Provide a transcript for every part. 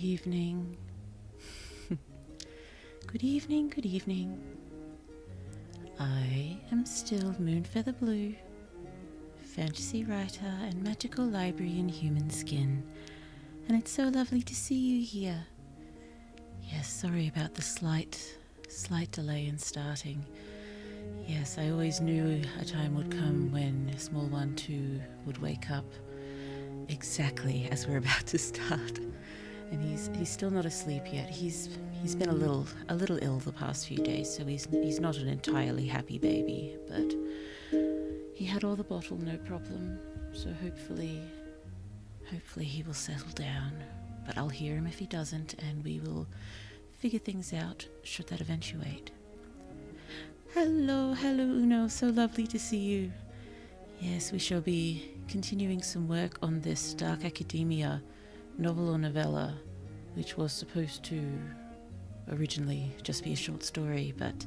evening. Good evening, good evening. I am still Moonfeatherblue, fantasy writer and magical library in human skin, and it's so lovely to see you here. Yes, sorry about the slight delay in starting. Yes, I always knew a time would come when small one too would wake up exactly as we're about to start. And he's still not asleep yet. He's been a little ill the past few days, so he's not an entirely happy baby, but he had all the bottle, no problem. So hopefully he will settle down. But I'll hear him if he doesn't, and we will figure things out should that eventuate. Hello Uno, so lovely to see you. Yes, we shall be continuing some work on this Dark Academia novel or novella, which was supposed to originally just be a short story, but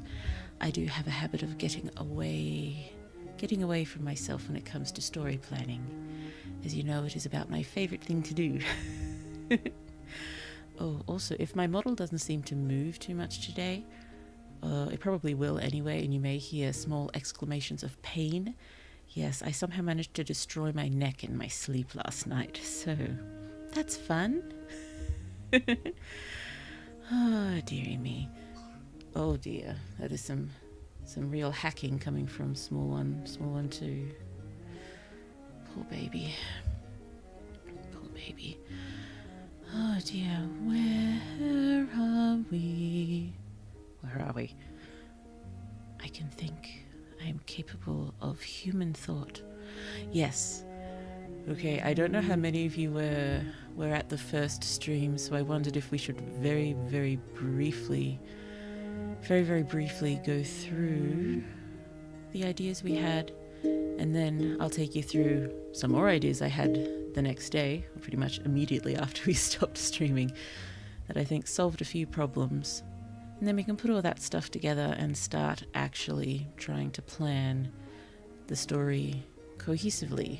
I do have a habit of getting away from myself when it comes to story planning. As you know, it is about my favorite thing to do. Oh, also, if my model doesn't seem to move too much today, it probably will anyway, and you may hear small exclamations of pain. Yes, I somehow managed to destroy my neck in my sleep last night, so that's fun. Oh, dearie me. Oh dear, that is some real hacking coming from small one too. Poor baby. Oh dear, where are we? I can think. I am capable of human thought. Yes. Okay, I don't know how many of you were at the first stream, so I wondered if we should very briefly go through the ideas we had, and then I'll take you through some more ideas I had the next day, or pretty much immediately after we stopped streaming, that I think solved a few problems. And then we can put all that stuff together and start actually trying to plan the story cohesively.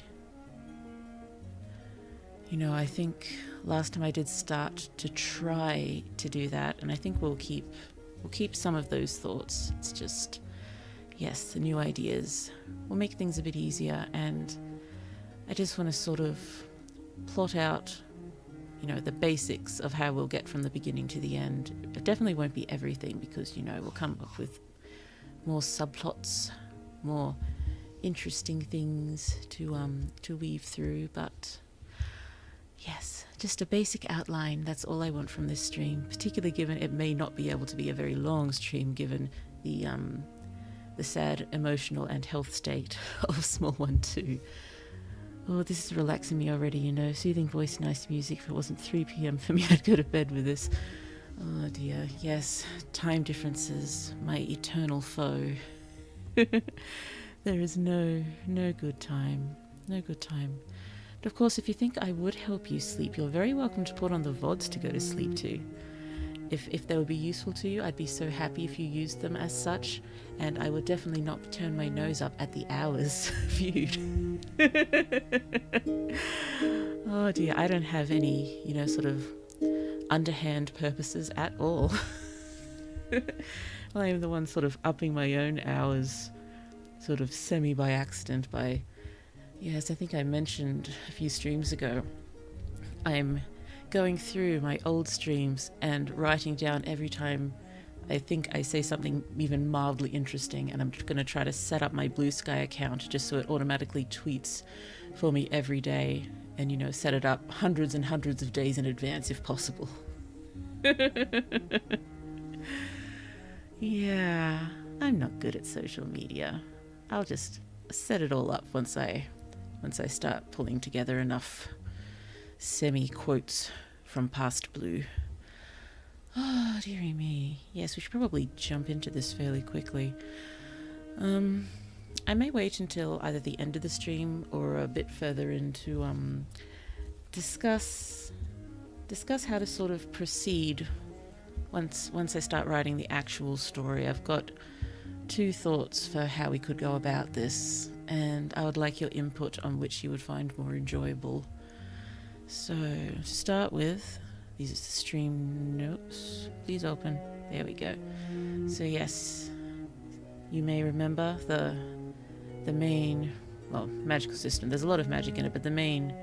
You know, I think last time I did start to try to do that, and I think we'll keep some of those thoughts. It's just, yes, the new ideas will make things a bit easier, and I just want to sort of plot out, you know, the basics of how we'll get from the beginning to the end. It definitely won't be everything, because, you know, we'll come up with more subplots, more interesting things to weave through, but yes, just a basic outline. That's all I want from this stream, particularly given it may not be able to be a very long stream given the sad emotional and health state of small one too. Oh, this is relaxing me already, you know. Soothing voice, nice music. If it wasn't 3 p.m. for me, I'd go to bed with this. Oh dear, yes, time differences, my eternal foe. There is no good time. No good time. But of course, if you think I would help you sleep, you're very welcome to put on the VODs to go to sleep to. If they would be useful to you, I'd be so happy if you used them as such, and I would definitely not turn my nose up at the hours viewed. Oh dear, I don't have any, you know, sort of underhand purposes at all. I am the one sort of upping my own hours, sort of semi by accident by, yes, I think I mentioned a few streams ago, I'm going through my old streams and writing down every time I think I say something even mildly interesting, and I'm going to try to set up my Blue Sky account just so it automatically tweets for me every day, and, you know, set it up hundreds and hundreds of days in advance if possible. Yeah, I'm not good at social media. I'll just set it all up once I start pulling together enough semi-quotes from past Blue. Oh, dearie me. Yes, we should probably jump into this fairly quickly. I may wait until either the end of the stream or a bit further in to discuss how to sort of proceed once I start writing the actual story. I've got 2 thoughts for how we could go about this, and I would like your input on which you would find more enjoyable. So, to start with, These are the stream notes. Please open. There we go. So yes, you may remember the main, well, magical system. There's a lot of magic in it, but the main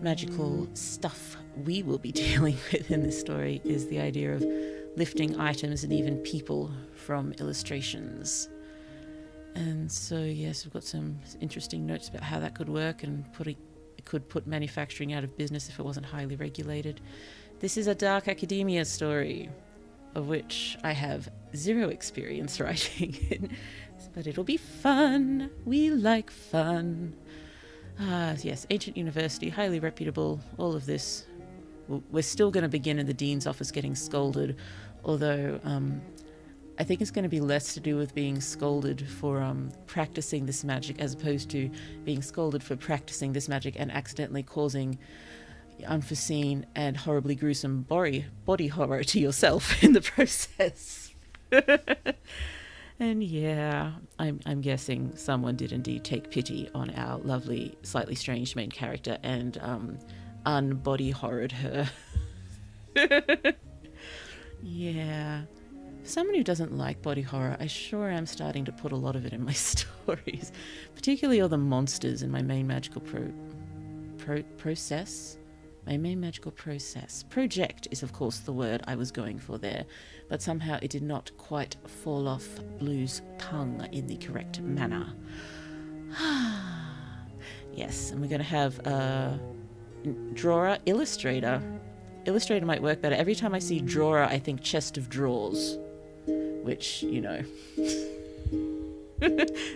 magical stuff we will be dealing with in this story is the idea of lifting items and even people from illustrations. And so yes, we've got some interesting notes about how that could work, and it could put manufacturing out of business if it wasn't highly regulated. This is a dark academia story, of which I have zero experience writing, but it'll be fun. We like fun. Yes, ancient university, highly reputable, all of this. We're still going to begin in the dean's office getting scolded, although I think it's going to be less to do with being scolded for practicing this magic, as opposed to being scolded for practicing this magic and accidentally causing unforeseen and horribly gruesome body horror to yourself in the process. And yeah, I'm guessing someone did indeed take pity on our lovely, slightly strange main character and unbody horrored her. Yeah. For someone who doesn't like body horror, I sure am starting to put a lot of it in my stories, particularly all the monsters in my main magical process. My main magical process. Project is, of course, the word I was going for there, but somehow it did not quite fall off Blue's tongue in the correct manner. Yes, and we're going to have drawer, illustrator. Illustrator might work better. Every time I see drawer, I think chest of drawers, which, you know,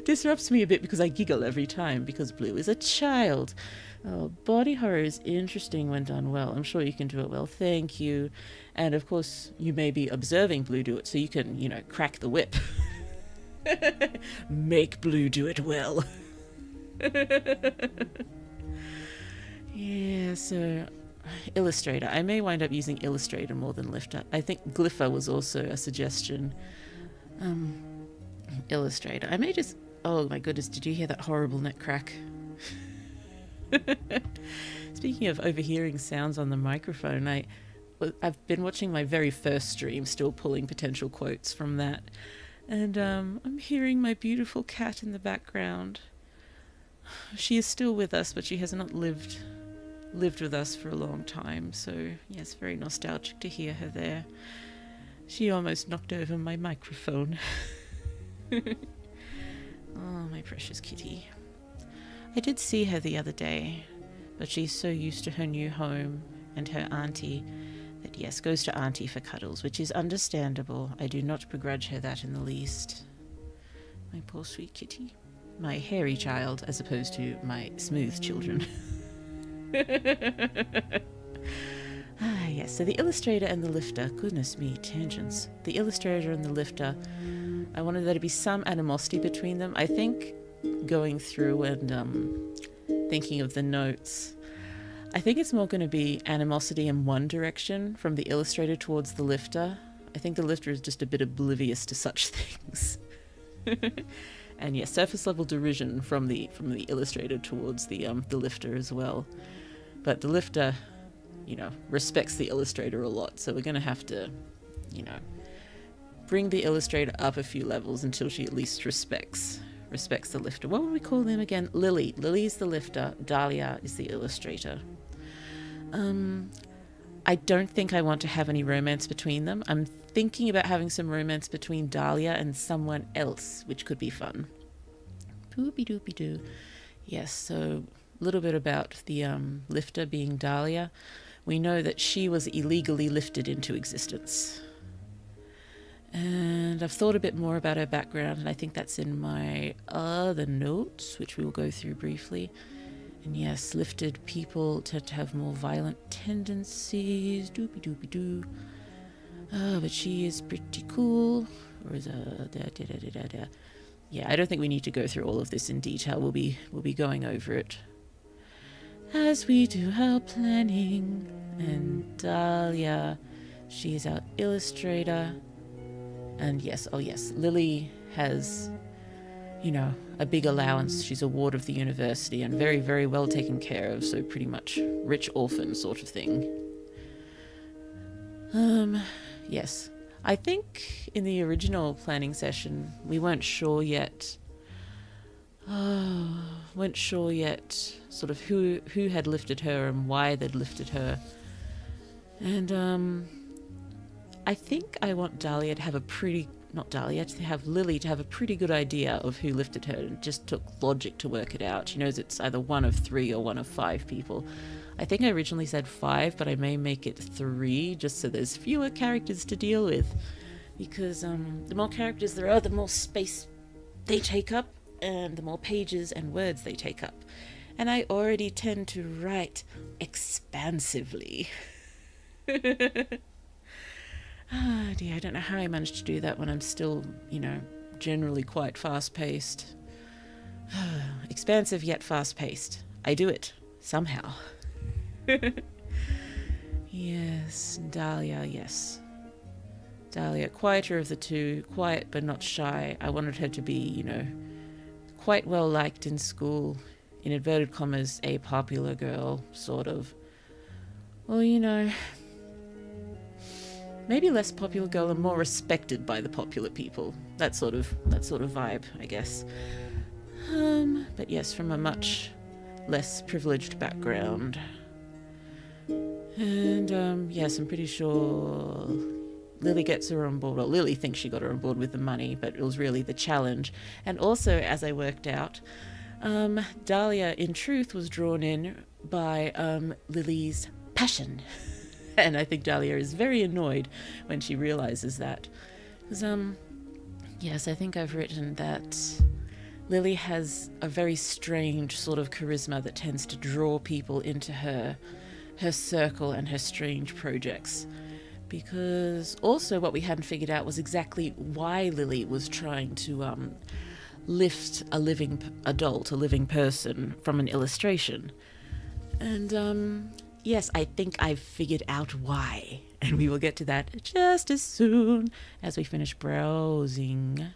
disrupts me a bit because I giggle every time because Blue is a child. Oh, body horror is interesting when done well. I'm sure you can do it well. Thank you. And of course, you may be observing Blue do it, so you can, you know, crack the whip. Make Blue do it well. Yeah, so Illustrator. I may wind up using Illustrator more than Lifter. I think Glypher was also a suggestion. Illustrator. I may just... Oh my goodness, did you hear that horrible neck crack? Speaking of overhearing sounds on the microphone, I've been watching my very first stream, still pulling potential quotes from that, and I'm hearing my beautiful cat in the background. She is still with us, but she has not lived with us for a long time, so yes, very nostalgic to hear her there. She almost knocked over my microphone. Oh, my precious kitty. I did see her the other day, but she's so used to her new home and her auntie that, yes, goes to auntie for cuddles, which is understandable. I do not begrudge her that in the least. My poor sweet kitty. My hairy child, as opposed to my smooth children. Yes, so the illustrator and the lifter. Goodness me, tangents. The illustrator and the lifter. I wanted there to be some animosity between them. I think going through and thinking of the notes, I think it's more going to be animosity in one direction from the illustrator towards the lifter. I think the lifter is just a bit oblivious to such things. And yes, surface level derision from the illustrator towards the lifter as well. But the lifter, you know, respects the illustrator a lot, so we're going to have to, you know, bring the illustrator up a few levels until she at least respects the lifter. What would we call them again? Lily. Lily's the lifter. Dahlia is the illustrator. I don't think I want to have any romance between them. I'm thinking about having some romance between Dahlia and someone else, which could be fun. Poopy-doopy-doo. Yes, so a little bit about the lifter being Dahlia. We know that she was illegally lifted into existence. And I've thought a bit more about her background, and I think that's in my other notes, which we will go through briefly. And yes, lifted people tend to have more violent tendencies. Doopy-doopy-doo. But she is pretty cool. Or is Yeah, I don't think we need to go through all of this in detail. We'll be going over it as we do our planning. And Dahlia, she is our illustrator. And yes, Lily has, you know, a big allowance. She's a ward of the university and very, very well taken care of, so pretty much rich orphan sort of thing. Yes. I think in the original planning session, we weren't sure yet. Weren't sure yet sort of who had lifted her and why they'd lifted her. And I think I want Dahlia to have a pretty, not Dahlia, to have Lily to have a pretty good idea of who lifted her. It just took logic to work it out. She knows it's either one of 3 or one of 5 people. I think I originally said 5, but I may make it 3 just so there's fewer characters to deal with. Because the more characters there are, the more space they take up and the more pages and words they take up. And I already tend to write expansively. Ah, dear, I don't know how I managed to do that when I'm still, generally quite fast-paced. Expansive yet fast-paced. I do it, somehow. Yes, Dahlia, yes. Dahlia, quieter of the two, quiet but not shy. I wanted her to be, quite well liked in school, in inverted commas, a popular girl, sort of. Well, maybe less popular girl and more respected by the popular people. That sort of vibe, I guess. But yes, from a much less privileged background. And yes, I'm pretty sure Lily gets her on board. Well, Lily thinks she got her on board with the money, but it was really the challenge. And also, as I worked out, Dahlia, in truth, was drawn in by Lily's passion. And I think Dahlia is very annoyed when she realizes that. Because, yes, I think I've written that Lily has a very strange sort of charisma that tends to draw people into her circle and her strange projects. Because also what we hadn't figured out was exactly why Lily was trying to lift a living adult, a living person, from an illustration. And yes, I think I've figured out why. And we will get to that just as soon as we finish browsing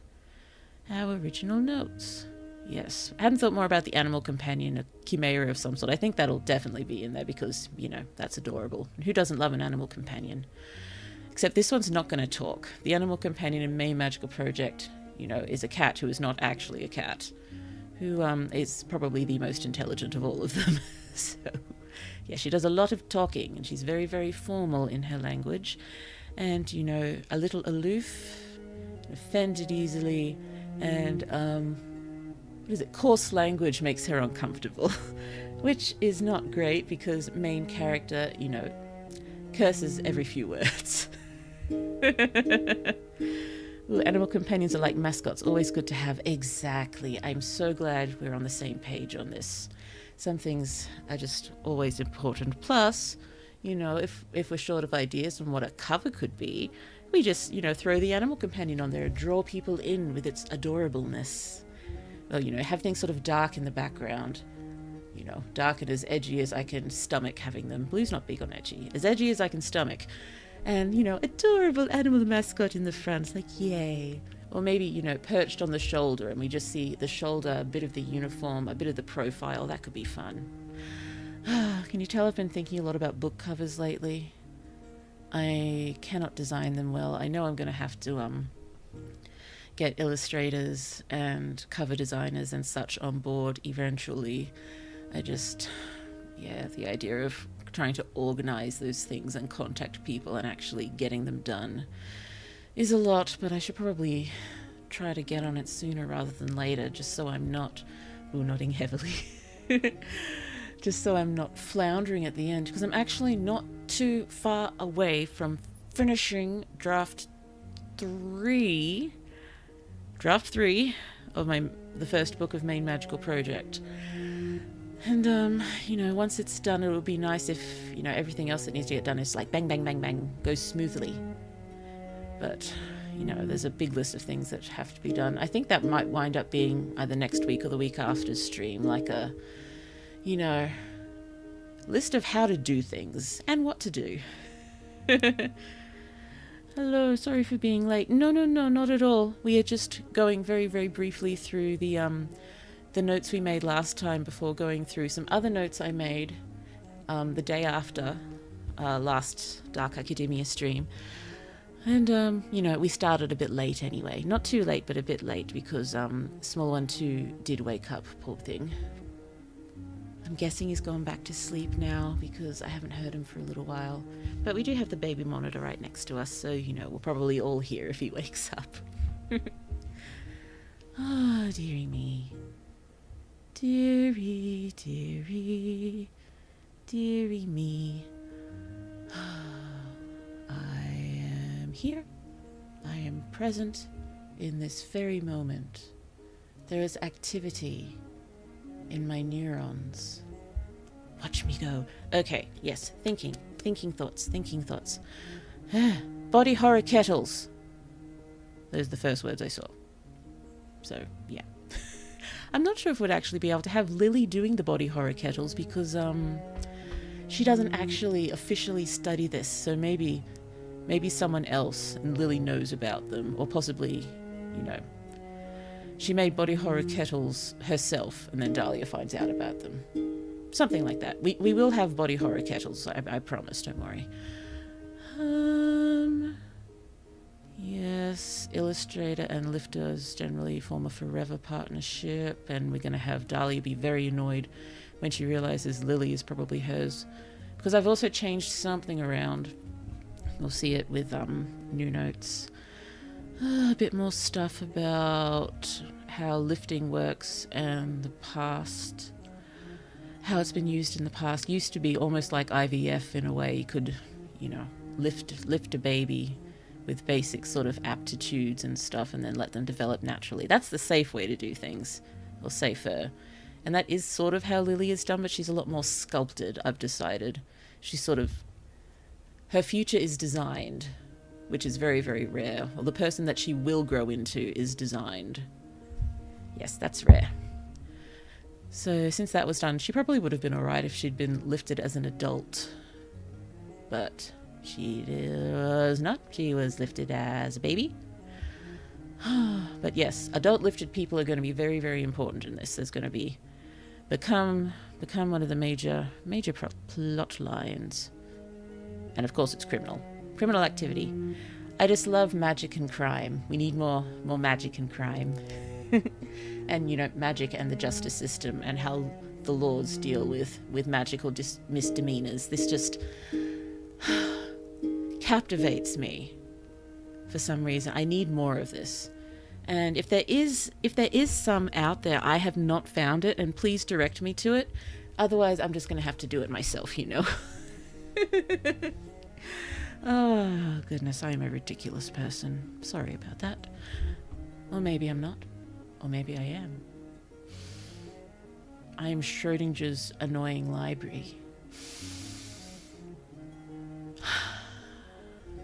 our original notes. Yes, I hadn't thought more about the animal companion, a chimera of some sort. I think that'll definitely be in there because, that's adorable. Who doesn't love an animal companion? Except this one's not going to talk. The animal companion in Main Magical Project, is a cat who is not actually a cat, who is probably the most intelligent of all of them. So, yeah, she does a lot of talking, and she's very, very formal in her language, and, a little aloof, offended easily, and, coarse language makes her uncomfortable, which is not great because main character, curses every few words. Well, animal companions are like mascots, always good to have. Exactly. I'm so glad we're on the same page on this. Some things are just always important. Plus, if we're short of ideas on what a cover could be, we just, throw the animal companion on there, draw people in with its adorableness. Well, have things sort of dark in the background. Dark and as edgy as I can stomach having them. Blue's not big on edgy. As edgy as I can stomach. And, adorable animal mascot in the front. It's like, yay. Or maybe, perched on the shoulder and we just see the shoulder, a bit of the uniform, a bit of the profile. That could be fun. Can you tell I've been thinking a lot about book covers lately? I cannot design them well. I know I'm going to have to get illustrators and cover designers and such on board eventually. The idea of trying to organize those things and contact people and actually getting them done is a lot, but I should probably try to get on it sooner rather than later, just so I'm not nodding heavily. Just so I'm not floundering at the end, because I'm actually not too far away from finishing draft 3 of the first book of Main Magical Project. And, once it's done, it would be nice if, everything else that needs to get done is like bang, bang, bang, bang, goes smoothly. But, there's a big list of things that have to be done. I think that might wind up being either next week or the week after's stream, like a, list of how to do things and what to do. Hello, sorry for being late. No, not at all. We are just going very, very briefly through the notes we made last time before going through some other notes I made the day after last Dark Academia stream. And, we started a bit late anyway. Not too late, but a bit late because Small One too did wake up, poor thing. I'm guessing he's gone back to sleep now because I haven't heard him for a little while. But we do have the baby monitor right next to us, so, we'll probably all hear if he wakes up. Oh, dearie me. Dearie, dearie, dearie me. I am here. I am present in this very moment. There is activity in my neurons. Watch me go. Okay, yes, thinking thoughts. Body horror kettles. Those are the first words I saw. So, yeah. I'm not sure if we'd actually be able to have Lily doing the body horror kettles because she doesn't actually officially study this, so maybe someone else and Lily knows about them, or possibly, she made body horror kettles herself and then Dahlia finds out about them. Something like that. We will have body horror kettles, I promise, don't worry. Yes, illustrator and lifters generally form a forever partnership, and we're going to have Dahlia be very annoyed when she realizes Lily is probably hers. Because I've also changed something around. We'll see it with new notes. A bit more stuff about how lifting works and the past. How it's been used in the past. Used to be almost like IVF in a way. You could, lift a baby with basic sort of aptitudes and stuff and then let them develop naturally. That's the safe way to do things, or safer. And that is sort of how Lily is done, but she's a lot more sculpted, I've decided. She's her future is designed, which is very, very rare. Or the person that she will grow into is designed. Yes, that's rare. So since that was done, she probably would have been alright if she'd been lifted as an adult. But she was not. She was lifted as a baby. But yes, adult lifted people are going to be very, very important in this. There's going to become one of the major plot lines. And of course it's criminal activity. I just love magic and crime. We need more magic and crime. And magic and the justice system and how the laws deal with magical misdemeanors. This just captivates me for some reason. I need more of this. And if there is some out there, I have not found it, and please direct me to it. Otherwise, I'm just going to have to do it myself, Oh, goodness, I am a ridiculous person. Sorry about that. Or maybe I'm not. Or maybe I am. I am Schrodinger's annoying library.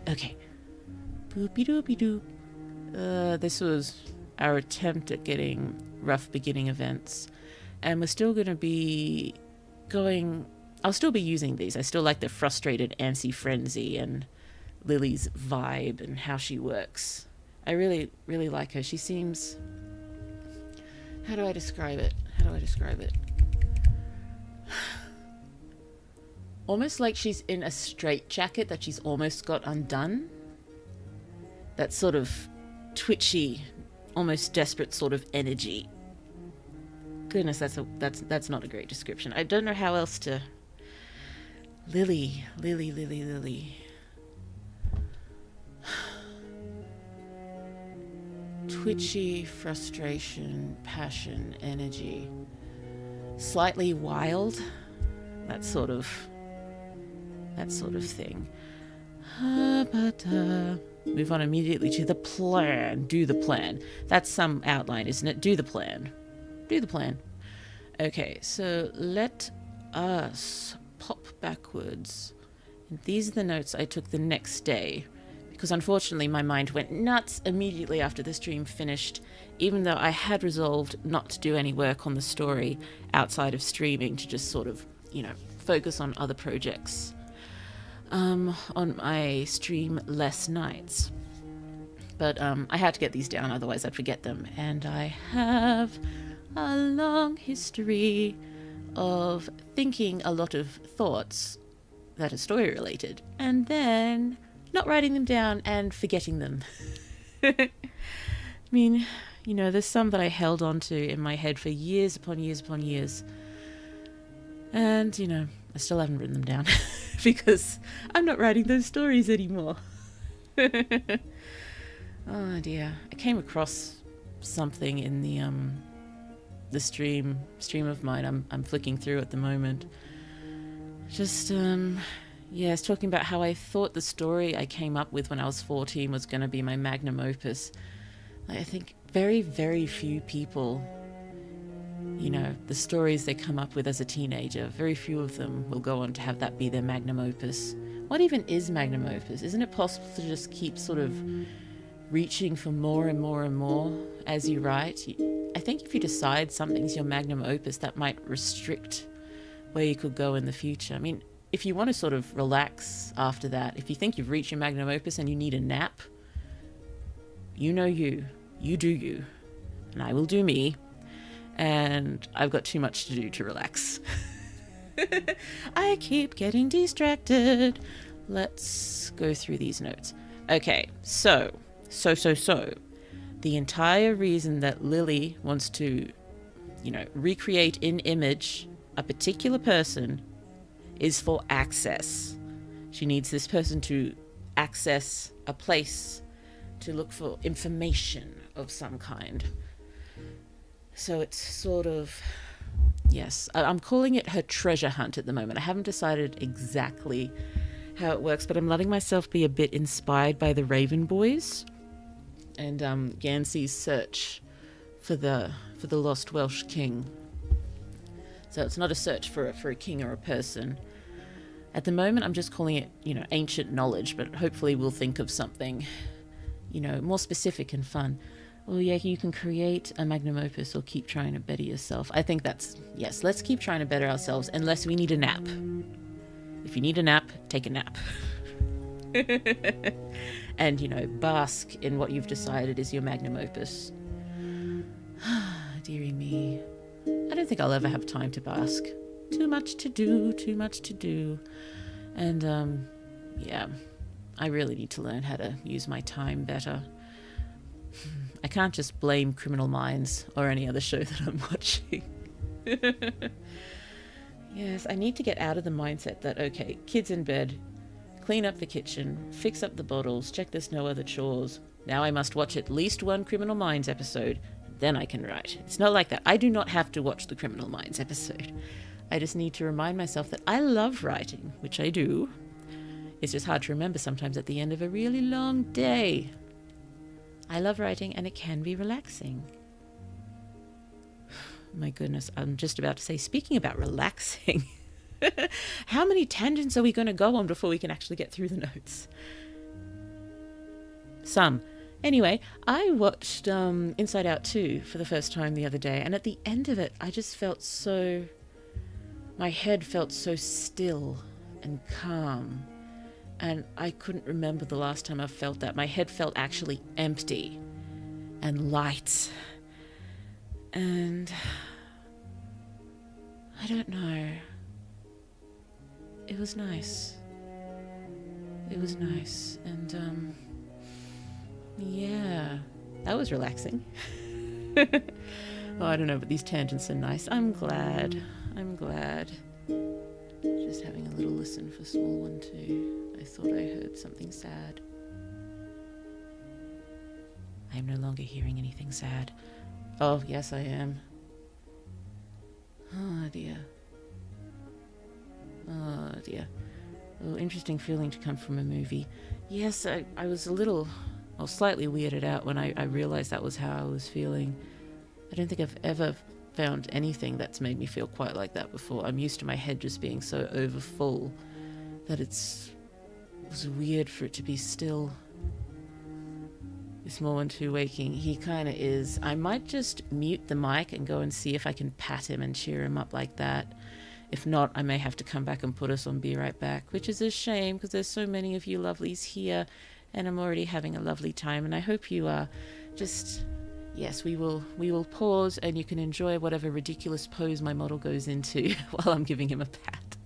Okay. Boopy doopy doop. This was our attempt at getting rough beginning events. And we're still going to be going... I'll still be using these. I still like the frustrated antsy frenzy and Lily's vibe and how she works. I really, really like her. She seems... How do I describe it? Almost like she's in a straitjacket that she's almost got undone. That sort of twitchy, almost desperate sort of energy. Goodness, that's not a great description. I don't know how else to... Lily. Twitchy, frustration, passion, energy. Slightly wild. That sort of thing. Move on immediately to the plan. Do the plan. That's some outline, isn't it? Do the plan. Okay, so let us pop backwards. And these are the notes I took the next day, because unfortunately my mind went nuts immediately after the stream finished, even though I had resolved not to do any work on the story outside of streaming, to just sort of, focus on other projects on my stream-less nights. But I had to get these down, otherwise I'd forget them. And I have a long history of thinking a lot of thoughts that are story related, and then not writing them down and forgetting them. I mean, you know, there's some that I held on to in my head for years upon years upon years. And, you know, I still haven't written them down because I'm not writing those stories anymore. Oh dear. I came across something in the stream of mine I'm flicking through at the moment. Just it's talking about how I thought the story I came up with when I was 14 was going to be my magnum opus. I think very, very few people, you know, the stories they come up with as a teenager, very few of them will go on to have that be their magnum opus. What even is magnum opus? Isn't it possible to just keep sort of reaching for more and more and more as you write? I think if you decide something's your magnum opus, that might restrict where you could go in the future. I mean, if you want to sort of relax after that, if you think you've reached your magnum opus and you need a nap, you know you do you, and I will do me, and I've got too much to do to relax. I keep getting distracted. Let's go through these notes. Okay, so the entire reason that Lily wants to, you know, recreate in image a particular person is for access. She needs this person to access a place to look for information of some kind. So it's sort of, yes, I'm calling it her treasure hunt at the moment. I haven't decided exactly how it works, but I'm letting myself be a bit inspired by the Raven Boys and Gansey's search for the lost Welsh king. So it's not a search for a king or a person. At the moment, I'm just calling it, you know, ancient knowledge, but hopefully we'll think of something, you know, more specific and fun. Oh yeah, you can create a magnum opus or keep trying to better yourself. I think that's, yes, let's keep trying to better ourselves unless we need a nap. If you need a nap, take a nap. And, you know, bask in what you've decided is your magnum opus. Dearie me. I don't think I'll ever have time to bask. Too much to do. And, yeah, I really need to learn how to use my time better. I can't just blame Criminal Minds or any other show that I'm watching. Yes, I need to get out of the mindset that, okay, kids in bed, clean up the kitchen, fix up the bottles, check there's no other chores. Now I must watch at least one Criminal Minds episode, then I can write. It's not like that. I do not have to watch the Criminal Minds episode. I just need to remind myself that I love writing, which I do. It's just hard to remember sometimes at the end of a really long day. I love writing and it can be relaxing. My goodness, I'm just about to say, speaking about relaxing, how many tangents are we going to go on before we can actually get through the notes? Some. Anyway, I watched Inside Out 2 for the first time the other day, and at the end of it, I just felt so... my head felt so still and calm, and I couldn't remember the last time I felt that. My head felt actually empty and light, and I don't know. It was nice. It was nice, and yeah, that was relaxing. Oh, I don't know, but these tangents are nice. I'm glad. Just having a little listen for small one too. I thought I heard something sad. I am no longer hearing anything sad. Oh, yes, I am. Oh, dear. Oh, dear. Oh, interesting feeling to come from a movie. Yes, I was a little, well, slightly weirded out when I realized that was how I was feeling. I don't think I've ever found anything that's made me feel quite like that before. I'm used to my head just being so overfull that it was weird for it to be still. This small one too waking, he kind of is. I might just mute the mic and go and see if I can pat him and cheer him up like that. If not, I may have to come back and put us on Be Right Back, which is a shame because there's so many of you lovelies here and I'm already having a lovely time, and I hope you are. Just, yes, we will pause and you can enjoy whatever ridiculous pose my model goes into while I'm giving him a pat.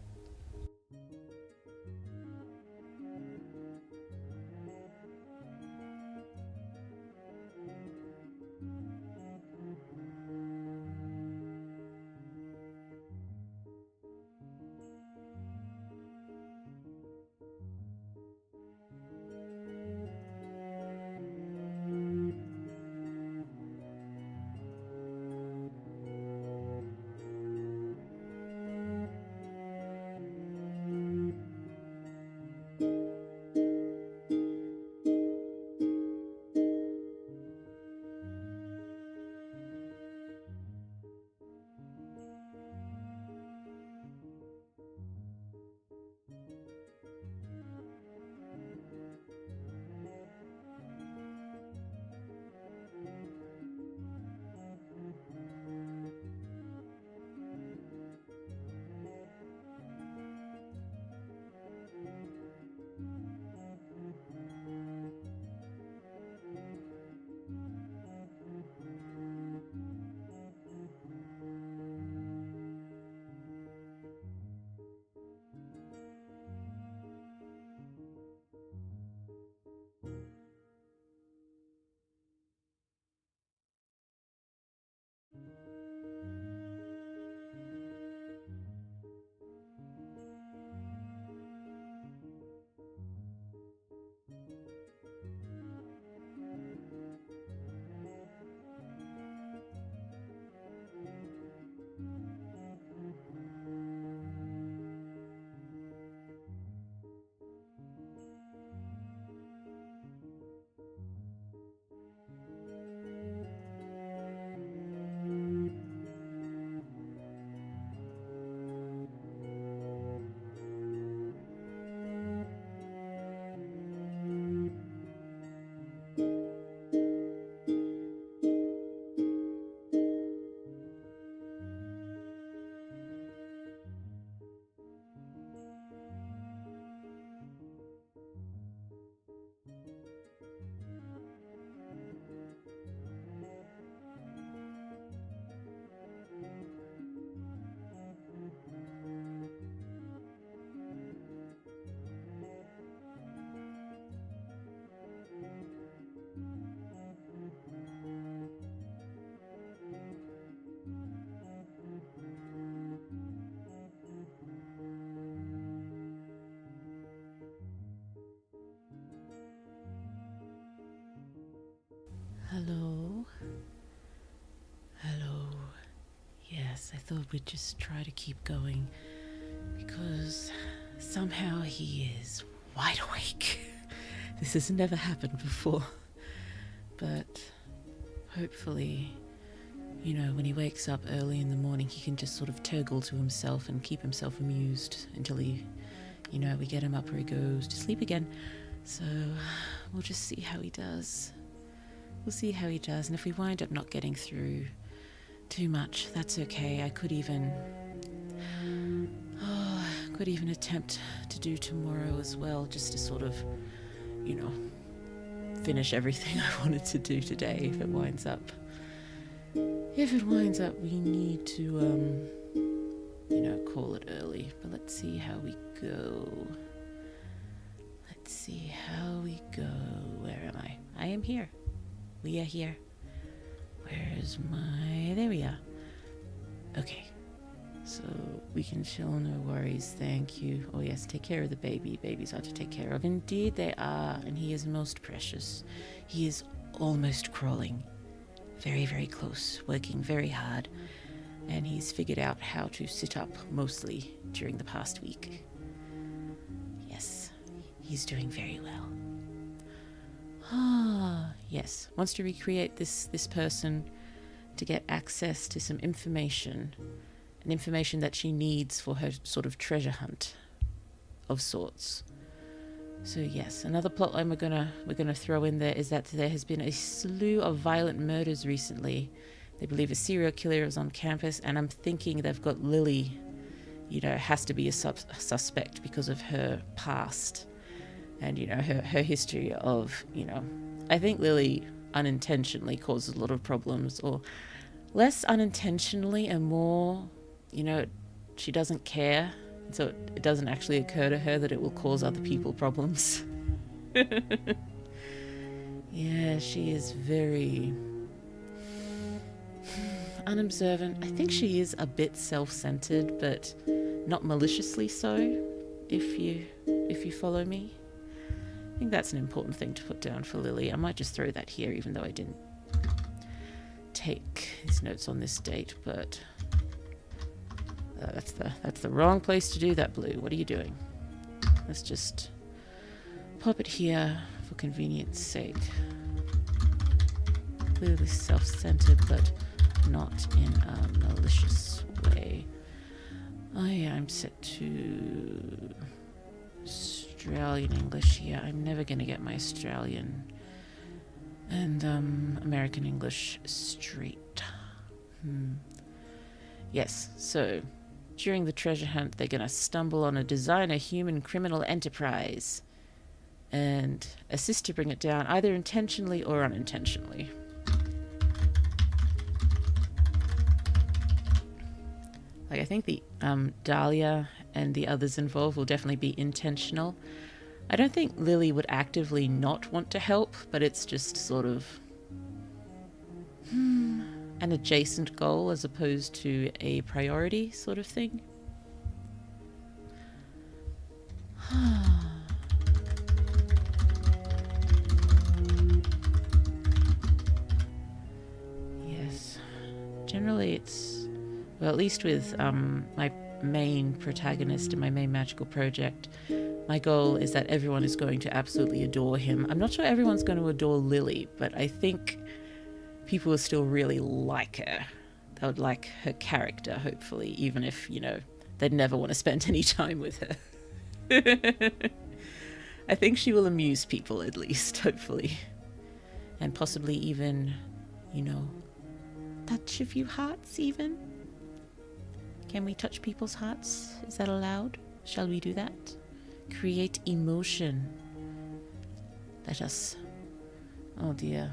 Hello? Hello? Yes, I thought we'd just try to keep going because somehow he is wide awake. This has never happened before. But hopefully, when he wakes up early in the morning, he can just sort of turgle to himself and keep himself amused until we get him up or he goes to sleep again. So we'll just see how he does. We'll see how he does, and if we wind up not getting through too much, that's okay. I could even attempt to do tomorrow as well, just to sort of, finish everything I wanted to do today if it winds up we need to, call it early. But let's see how we go. Where am I? I am here. We are here. There we are. Okay. So we can chill, no worries, thank you. Oh yes, take care of the baby. Babies are to take care of. Indeed they are, and he is most precious. He is almost crawling. Very, very close, working very hard. And he's figured out how to sit up mostly during the past week. Yes, he's doing very well. Yes, wants to recreate this person to get access to some information. An information that she needs for her sort of treasure hunt of sorts. So yes, another plotline we're gonna throw in there is that there has been a slew of violent murders recently. They believe a serial killer is on campus, and I'm thinking they've got Lily, has to be a suspect because of her past and her history of I think Lily unintentionally causes a lot of problems, or less unintentionally and more she doesn't care, so it doesn't actually occur to her that it will cause other people problems. Yeah, she is very unobservant. I think she is a bit self-centered, but not maliciously so, if you follow me. I think that's an important thing to put down for Lily. I might just throw that here, even though I didn't take his notes on this date, but that's the wrong place to do that, Blue. What are you doing? Let's just pop it here for convenience sake. Clearly self-centered, but not in a malicious way. I'm set to Australian English here. I'm never going to get my Australian and American English straight. Yes, so during the treasure hunt, they're going to stumble on a designer human criminal enterprise and assist to bring it down, either intentionally or unintentionally. I think the Dahlia and the others involved will definitely be intentional. I don't think Lily would actively not want to help, but it's just sort of an adjacent goal as opposed to a priority sort of thing. Yes. Generally it's, well, at least with my main protagonist and my main magical project, my goal is that everyone is going to absolutely adore him. I'm not sure everyone's going to adore Lily, but I think people will still really like her. They would like her character, hopefully, even if, they'd never want to spend any time with her. I think she will amuse people, at least, hopefully. And possibly even, touch a few hearts, even. Can we touch people's hearts? Is that allowed? Shall we do that? Create emotion. Let us... Oh dear.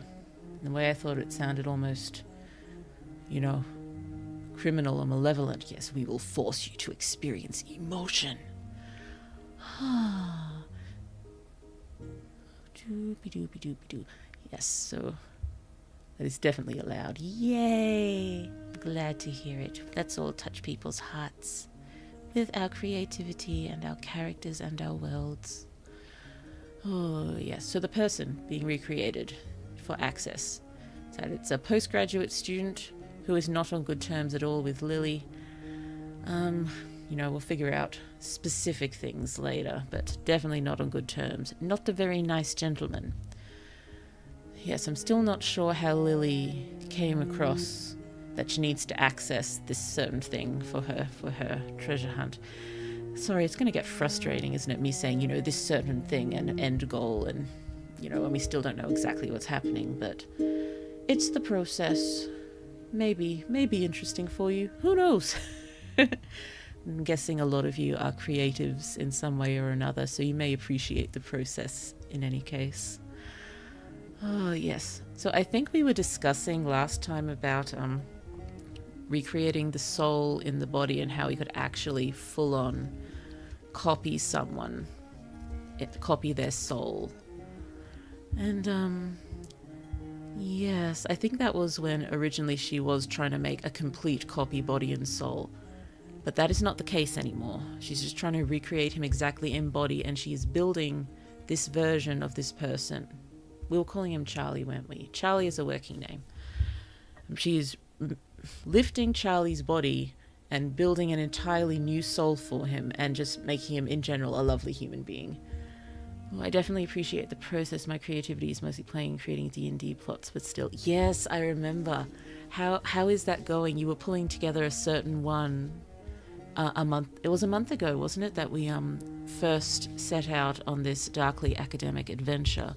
The way I thought it sounded almost, criminal or malevolent. Yes, we will force you to experience emotion. Doopy-doopy-doopy-doo. Yes, so that is definitely allowed. Yay! Glad to hear it. Let's all touch people's hearts with our creativity and our characters and our worlds. Oh, yes. So the person being recreated for access So it's a postgraduate student who is not on good terms at all with Lily. We'll figure out specific things later, but definitely not on good terms. Not a very nice gentleman. Yes, I'm still not sure how Lily came across that she needs to access this certain thing for her treasure hunt. Sorry, it's going to get frustrating, isn't it? Me saying, this certain thing and end goal, and we still don't know exactly what's happening, but it's the process. Maybe interesting for you. Who knows? I'm guessing a lot of you are creatives in some way or another, so you may appreciate the process in any case. Oh, yes. So I think we were discussing last time about recreating the soul in the body and how we could actually full-on copy someone, copy their soul. And yes, I think that was when originally she was trying to make a complete copy, body and soul. But that is not the case anymore. She's just trying to recreate him exactly in body, and she is building this version of this person. We were calling him Charlie, weren't we? Charlie is a working name. She is lifting Charlie's body and building an entirely new soul for him, and just making him in general a lovely human being. Well, I definitely appreciate the process. My creativity is mostly playing and creating D&D plots, but still. Yes, I remember. How is that going? You were pulling together a certain one it was a month ago, wasn't it, that we first set out on this darkly academic adventure.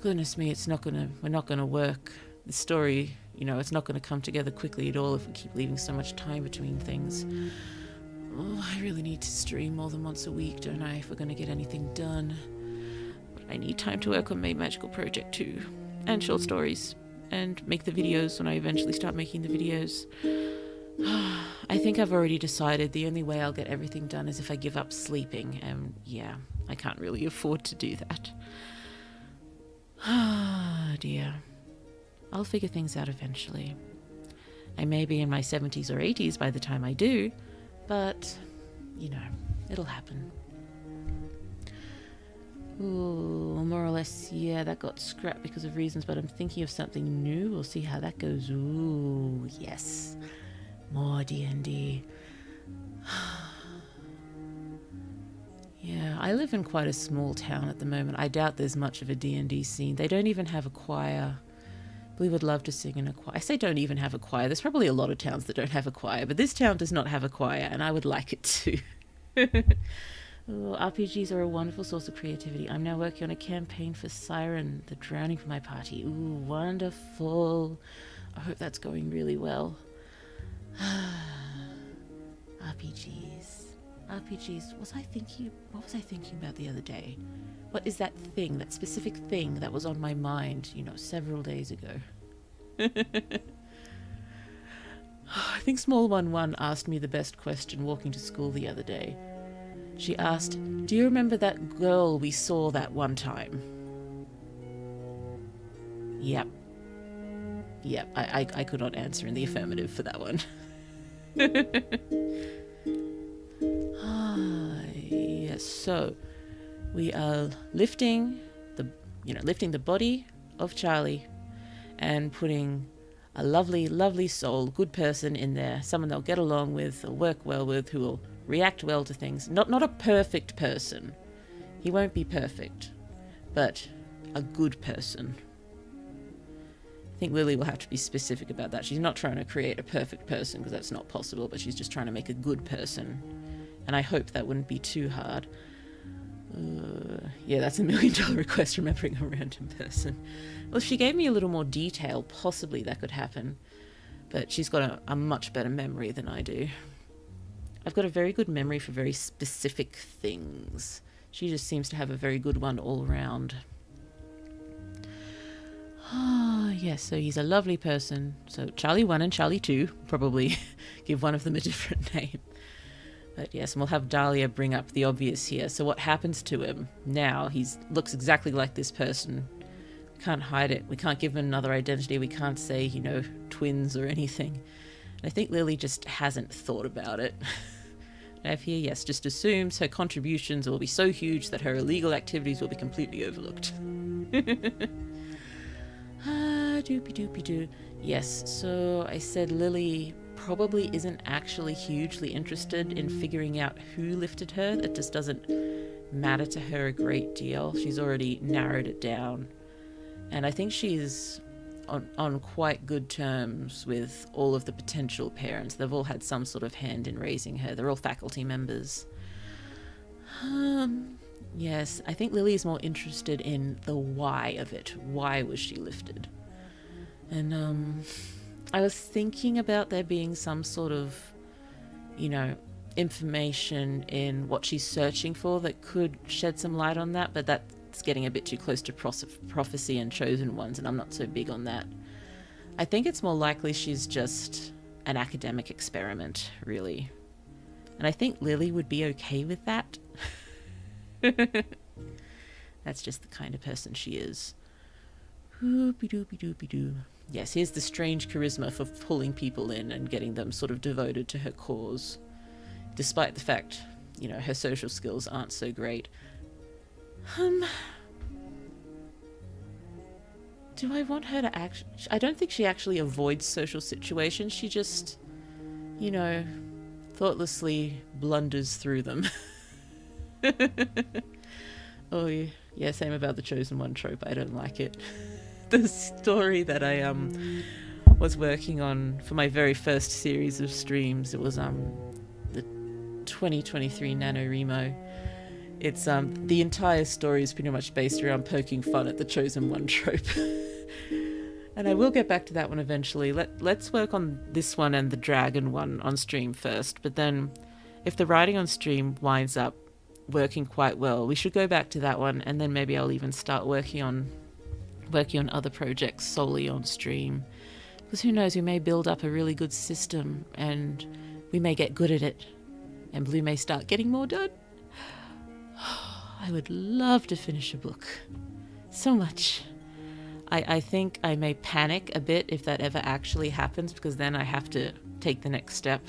Goodness me, we're not gonna work. The story, it's not gonna come together quickly at all if we keep leaving so much time between things. Oh, I really need to stream more than once a week, don't I, if we're gonna get anything done. But I need time to work on my magical project too, and short stories, and make the videos when I eventually start making the videos. I think I've already decided the only way I'll get everything done is if I give up sleeping, and yeah, I can't really afford to do that. Ah, dear. I'll figure things out eventually. I may be in my 70s or 80s by the time I do, but, it'll happen. Ooh, more or less, yeah, that got scrapped because of reasons, but I'm thinking of something new. We'll see how that goes. Ooh, yes. More D&D. Yeah, I live in quite a small town at the moment. I doubt there's much of a D&D scene. They don't even have a choir. We would love to sing in a choir. I say don't even have a choir. There's probably a lot of towns that don't have a choir, but this town does not have a choir, and I would like it to. Oh, RPGs are a wonderful source of creativity. I'm now working on a campaign for Siren, the drowning for my party. Ooh, wonderful. I hope that's going really well. RPGs. What was I thinking about the other day? What is that thing, that specific thing that was on my mind, several days ago? I think Small 1-1 asked me the best question walking to school the other day. She asked, "Do you remember that girl we saw that one time?" Yep, I could not answer in the affirmative for that one. Yes, so we are lifting the body of Charlie and putting a lovely soul, good person in there, someone they'll get along with, or work well with, who will react well to things. Not a perfect person. He won't be perfect, but a good person. I think Lily will have to be specific about that. She's not trying to create a perfect person, because that's not possible, but she's just trying to make a good person. And I hope that wouldn't be too hard. Yeah, that's $1 million request, remembering a random person. Well, if she gave me a little more detail, possibly that could happen. But she's got a much better memory than I do. I've got a very good memory for very specific things. She just seems to have a very good one all around. Yes, so he's a lovely person. So Charlie 1 and Charlie 2, probably give one of them a different name. But yes, and we'll have Dahlia bring up the obvious here. So what happens to him now? He looks exactly like this person. We can't hide it. We can't give him another identity. We can't say, twins or anything. And I think Lily just hasn't thought about it. I have here, yes, just assumes her contributions will be so huge that her illegal activities will be completely overlooked. Doopy doopy doo. Yes, so I said Lily probably isn't actually hugely interested in figuring out who lifted her. That just doesn't matter to her a great deal. She's already narrowed it down. And I think she's on quite good terms with all of the potential parents. They've all had some sort of hand in raising her. They're all faculty members. Yes, I think Lily is more interested in the why of it. Why was she lifted? And I was thinking about there being some sort of, information in what she's searching for that could shed some light on that, but that's getting a bit too close to prophecy and chosen ones, and I'm not so big on that. I think it's more likely she's just an academic experiment, really. And I think Lily would be okay with that. That's just the kind of person she is. Hoopy-doopy-doopy-doo. Yes, here's the strange charisma for pulling people in and getting them sort of devoted to her cause. Despite the fact, her social skills aren't so great. Do I want her to I don't think she actually avoids social situations. She just, thoughtlessly blunders through them. Oh, yeah, same about the chosen one trope. I don't like it. The story that I was working on for my very first series of streams, it was the 2023 NaNoWriMo. It's the entire story is pretty much based around poking fun at the chosen one trope. And I will get back to that one eventually. Let's work on this one and the dragon one on stream first, but then if the writing on stream winds up working quite well, we should go back to that one, and then maybe I'll even start working on other projects solely on stream, because who knows, we may build up a really good system and we may get good at it and Blue may start getting more done. I would love to finish a book so much. I think I may panic a bit if that ever actually happens, because then I have to take the next step,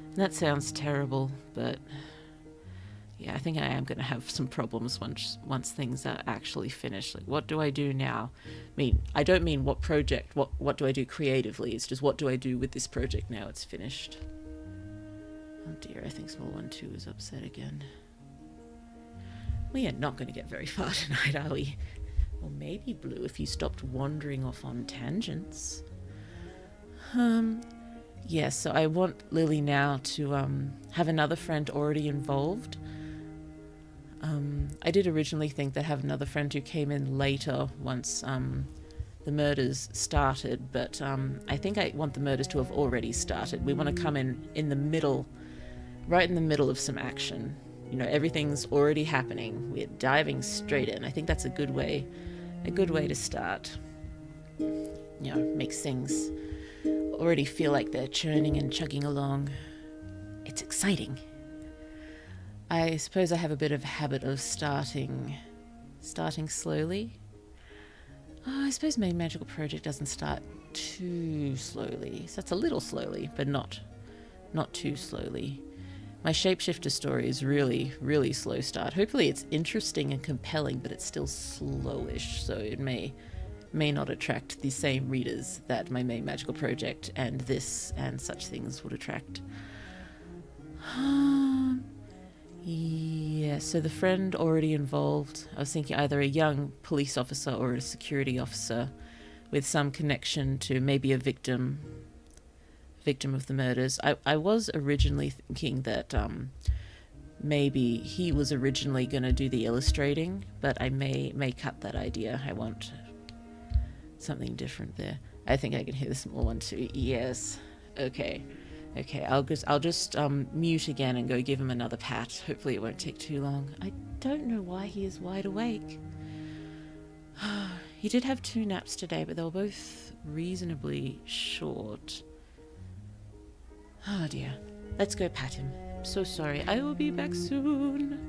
and that sounds terrible, but yeah, I think I am going to have some problems once things are actually finished. Like, what do I do now? I don't mean what project, what do I do creatively? It's just, what do I do with this project now it's finished? Oh dear, I think Small One 2 is upset again. We are not going to get very far tonight, are we? Or maybe Blue, if you stopped wandering off on tangents. Yes, so I want Lily now to have another friend already involved. I did originally think that have another friend who came in later once the murders started, but I think I want the murders to have already started. We want to come in the middle, right in the middle of some action. Everything's already happening. We're diving straight in. I think that's a good way to start. Makes things already feel like they're churning and chugging along. It's exciting. I suppose I have a bit of a habit of starting slowly. I suppose my magical project doesn't start too slowly. So it's a little slowly, but not too slowly. My shapeshifter story is really, really slow start. Hopefully it's interesting and compelling, but it's still slowish, so it may not attract the same readers that my main magical project and this and such things would attract. Yeah, so the friend already involved, I was thinking either a young police officer or a security officer with some connection to maybe a victim of the murders. I was originally thinking that maybe he was originally going to do the illustrating, but I may cut that idea. I want something different there. I think I can hear the Small One too. Yes. Okay. I'll just mute again and go give him another pat. Hopefully it won't take too long. I don't know why he is wide awake. He did have 2 naps today, but they were both reasonably short. Oh dear. Let's go pat him. I'm so sorry. I will be back soon.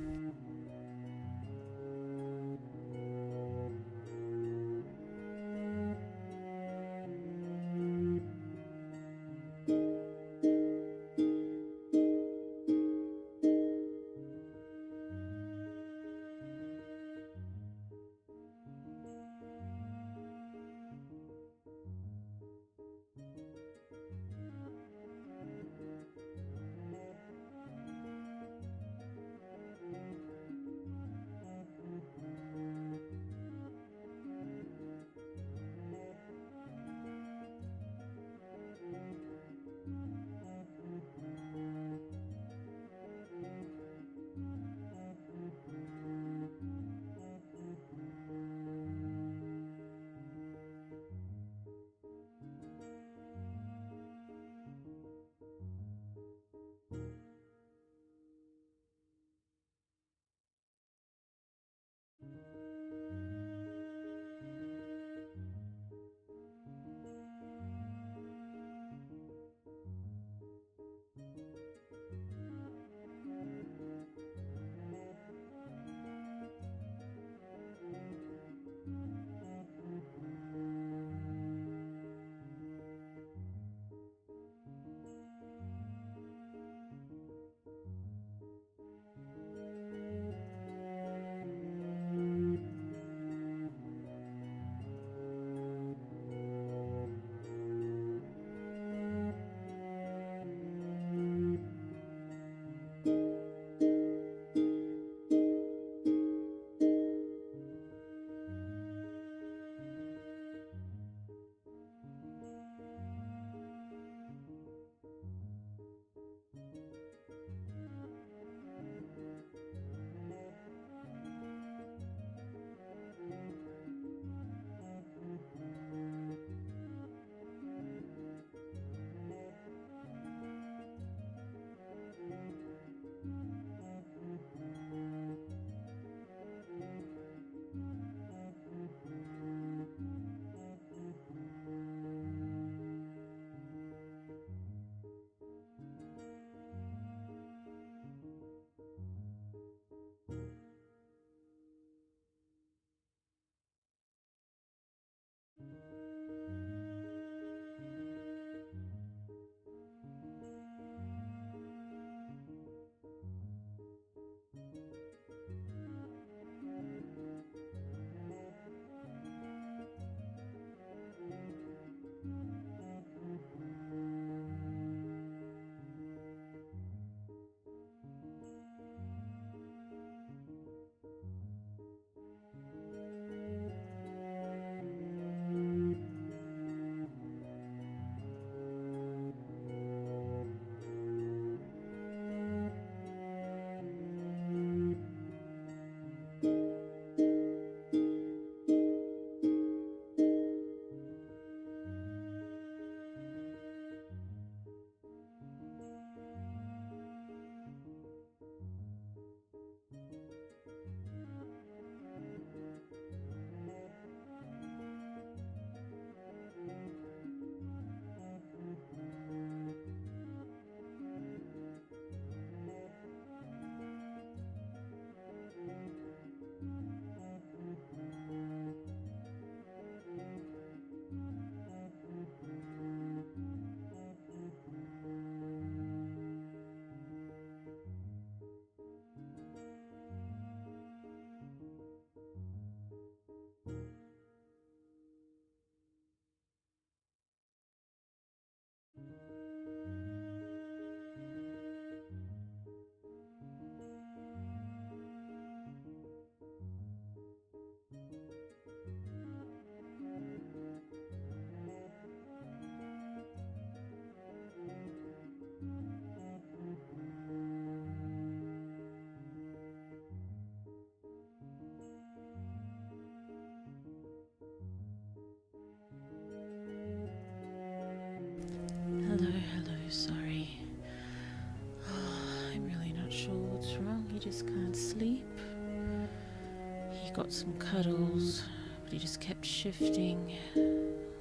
cuddles, but he just kept shifting.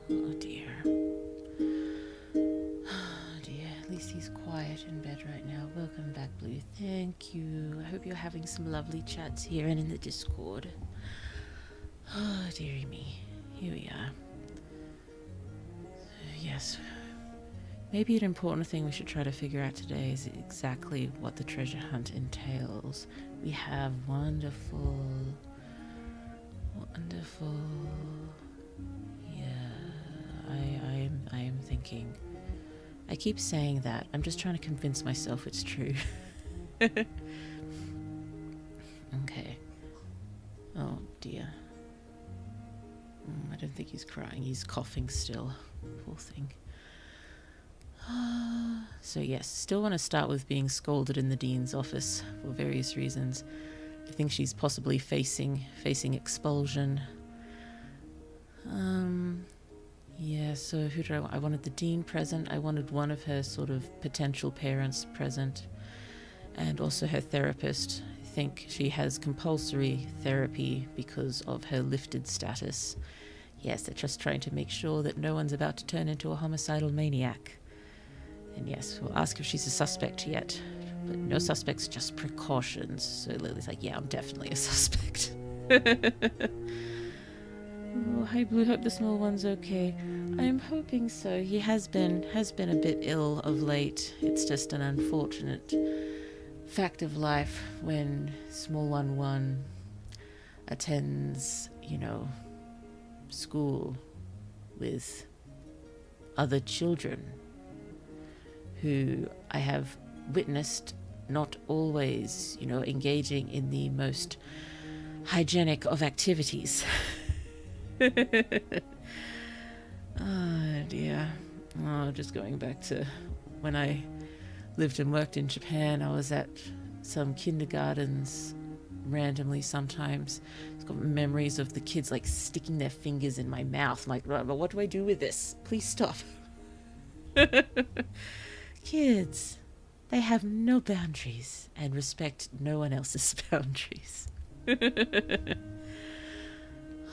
Oh dear. Oh dear, at least he's quiet in bed right now. Welcome back, Blue. Thank you. I hope you're having some lovely chats here and in the Discord. Oh dearie me. Here we are. Yes. Maybe an important thing we should try to figure out today is exactly what the treasure hunt entails. We have wonderful... Yeah, I am thinking. I keep saying that. I'm just trying to convince myself it's true. Okay. Oh dear. I don't think he's crying. He's coughing still. Poor thing. So yes, still want to start with being scolded in the dean's office for various reasons. I think she's possibly facing expulsion. Yeah, so who did I want? I wanted the dean present. I wanted one of her sort of potential parents present. And also her therapist. I think she has compulsory therapy because of her lifted status. Yes, they're just trying to make sure that no one's about to turn into a homicidal maniac. And yes, we'll ask if she's a suspect yet. But no suspects, just precautions. So Lily's like, yeah, I'm definitely a suspect. Oh, hi Blue, hope the small one's okay. I'm hoping so. He has been a bit ill of late. It's just an unfortunate fact of life when small one attends, school with other children who I have witnessed not always, engaging in the most hygienic of activities. Oh dear. Oh, just going back to when I lived and worked in Japan, I was at some kindergartens randomly sometimes. I've got memories of the kids like sticking their fingers in my mouth. I'm like, what do I do with this? Please stop. Kids, they have no boundaries and respect no one else's boundaries.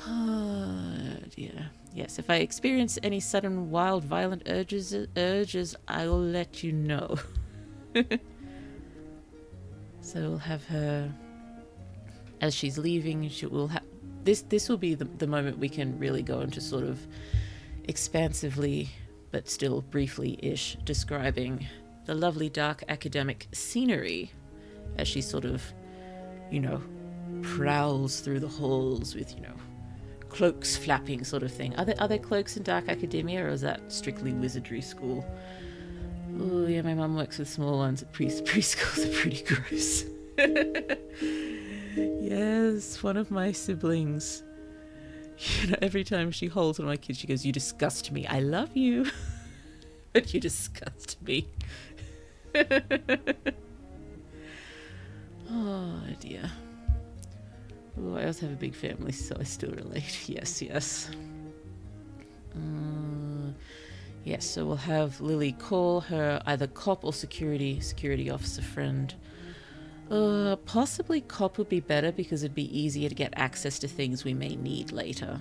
Oh dear. Yes, if I experience any sudden wild violent urges, I'll let you know. So we'll have her as she's leaving. We'll have this will be the moment we can really go into sort of expansively but still briefly-ish describing the lovely dark academic scenery as she sort of, prowls through the halls with, cloaks flapping sort of thing. Are there cloaks in dark academia, or is that strictly wizardry school? Oh yeah, my mum works with small ones at preschools are pretty gross. Yes, one of my siblings, every time she holds one of my kids, she goes, "You disgust me. I love you, but you disgust me." Oh dear. Oh, I also have a big family, so I still relate. Yes. Yes, so we'll have Lily call her either cop or security officer friend. Possibly cop would be better because it'd be easier to get access to things we may need later.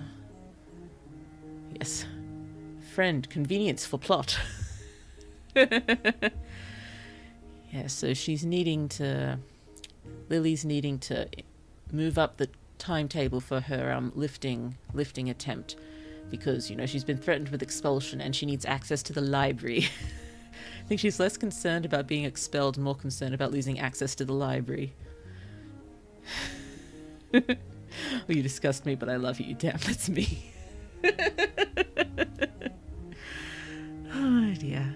Yes. Friend, convenience for plot. Yeah, so Lily's needing to move up the timetable for her lifting attempt because, she's been threatened with expulsion and she needs access to the library. I think she's less concerned about being expelled, more concerned about losing access to the library. Oh, you disgust me, but I love you. Damn, that's me. Oh, dear.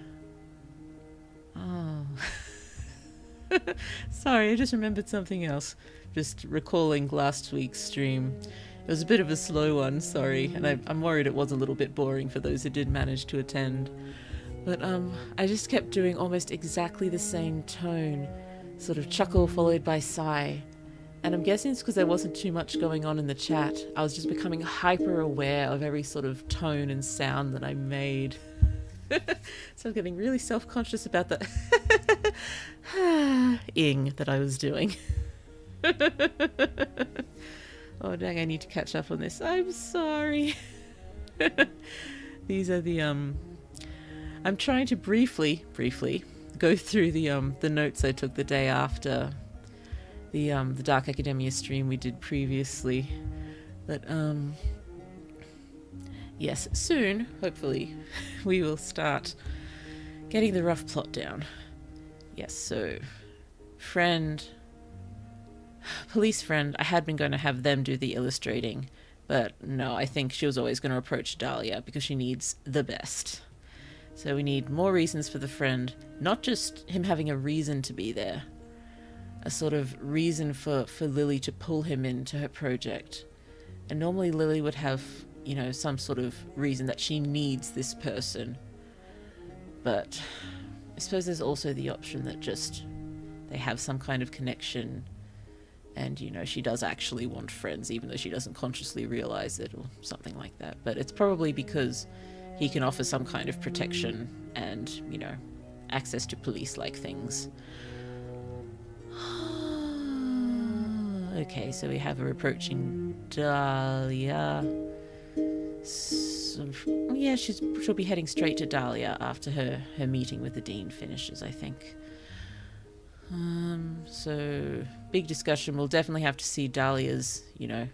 Oh. Sorry, I just remembered something else. Just recalling last week's stream. It was a bit of a slow one, sorry, and I'm worried it was a little bit boring for those who did manage to attend. But I just kept doing almost exactly the same tone, sort of chuckle followed by sigh. And I'm guessing it's because there wasn't too much going on in the chat. I was just becoming hyper aware of every sort of tone and sound that I made. So I'm getting really self-conscious about the ing that I was doing. Oh dang, I need to catch up on this. I'm sorry. These are the I'm trying to briefly go through the notes I took the day after the Dark Academia stream we did previously. But yes, soon, hopefully, we will start getting the rough plot down. Yes, so police friend, I had been going to have them do the illustrating, but no, I think she was always going to approach Dahlia because she needs the best. So we need more reasons for the friend, not just him having a reason to be there, a sort of reason for Lily to pull him into her project. And normally Lily would have, you know, some sort of reason that she needs this person. But I suppose there's also the option that just they have some kind of connection and, you know, she does actually want friends even though she doesn't consciously realize it or something like that. But it's probably because he can offer some kind of protection and, you know, access to police-like things. Okay, so we have her approaching Dahlia. Yeah, she'll be heading straight to Dahlia after her meeting with the Dean finishes, I think. So big discussion. We'll definitely have to see Dahlia's, you know,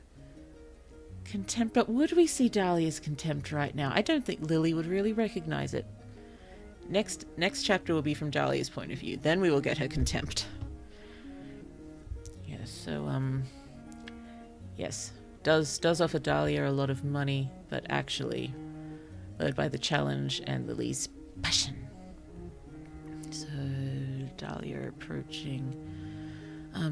contempt. But would we see Dahlia's contempt right now? I don't think Lily would really recognize it. Next chapter will be from Dahlia's point of view. Then we will get her contempt. Yeah, so yes, does offer Dahlia a lot of money, but actually led by the challenge and Lily's passion. So Dahlia approaching.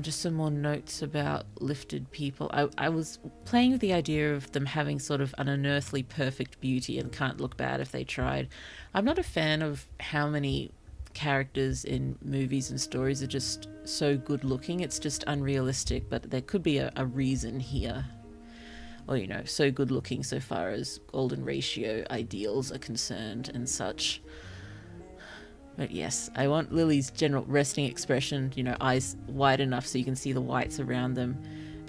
Just some more notes about lifted people. I was playing with the idea of them having sort of an unearthly perfect beauty and can't look bad if they tried. I'm not a fan of how many characters in movies and stories are just so good looking. It's just unrealistic, but there could be a reason here. Or, you know, so good looking so far as golden ratio ideals are concerned and such. But yes, I want Lily's general resting expression, you know, eyes wide enough so you can see the whites around them.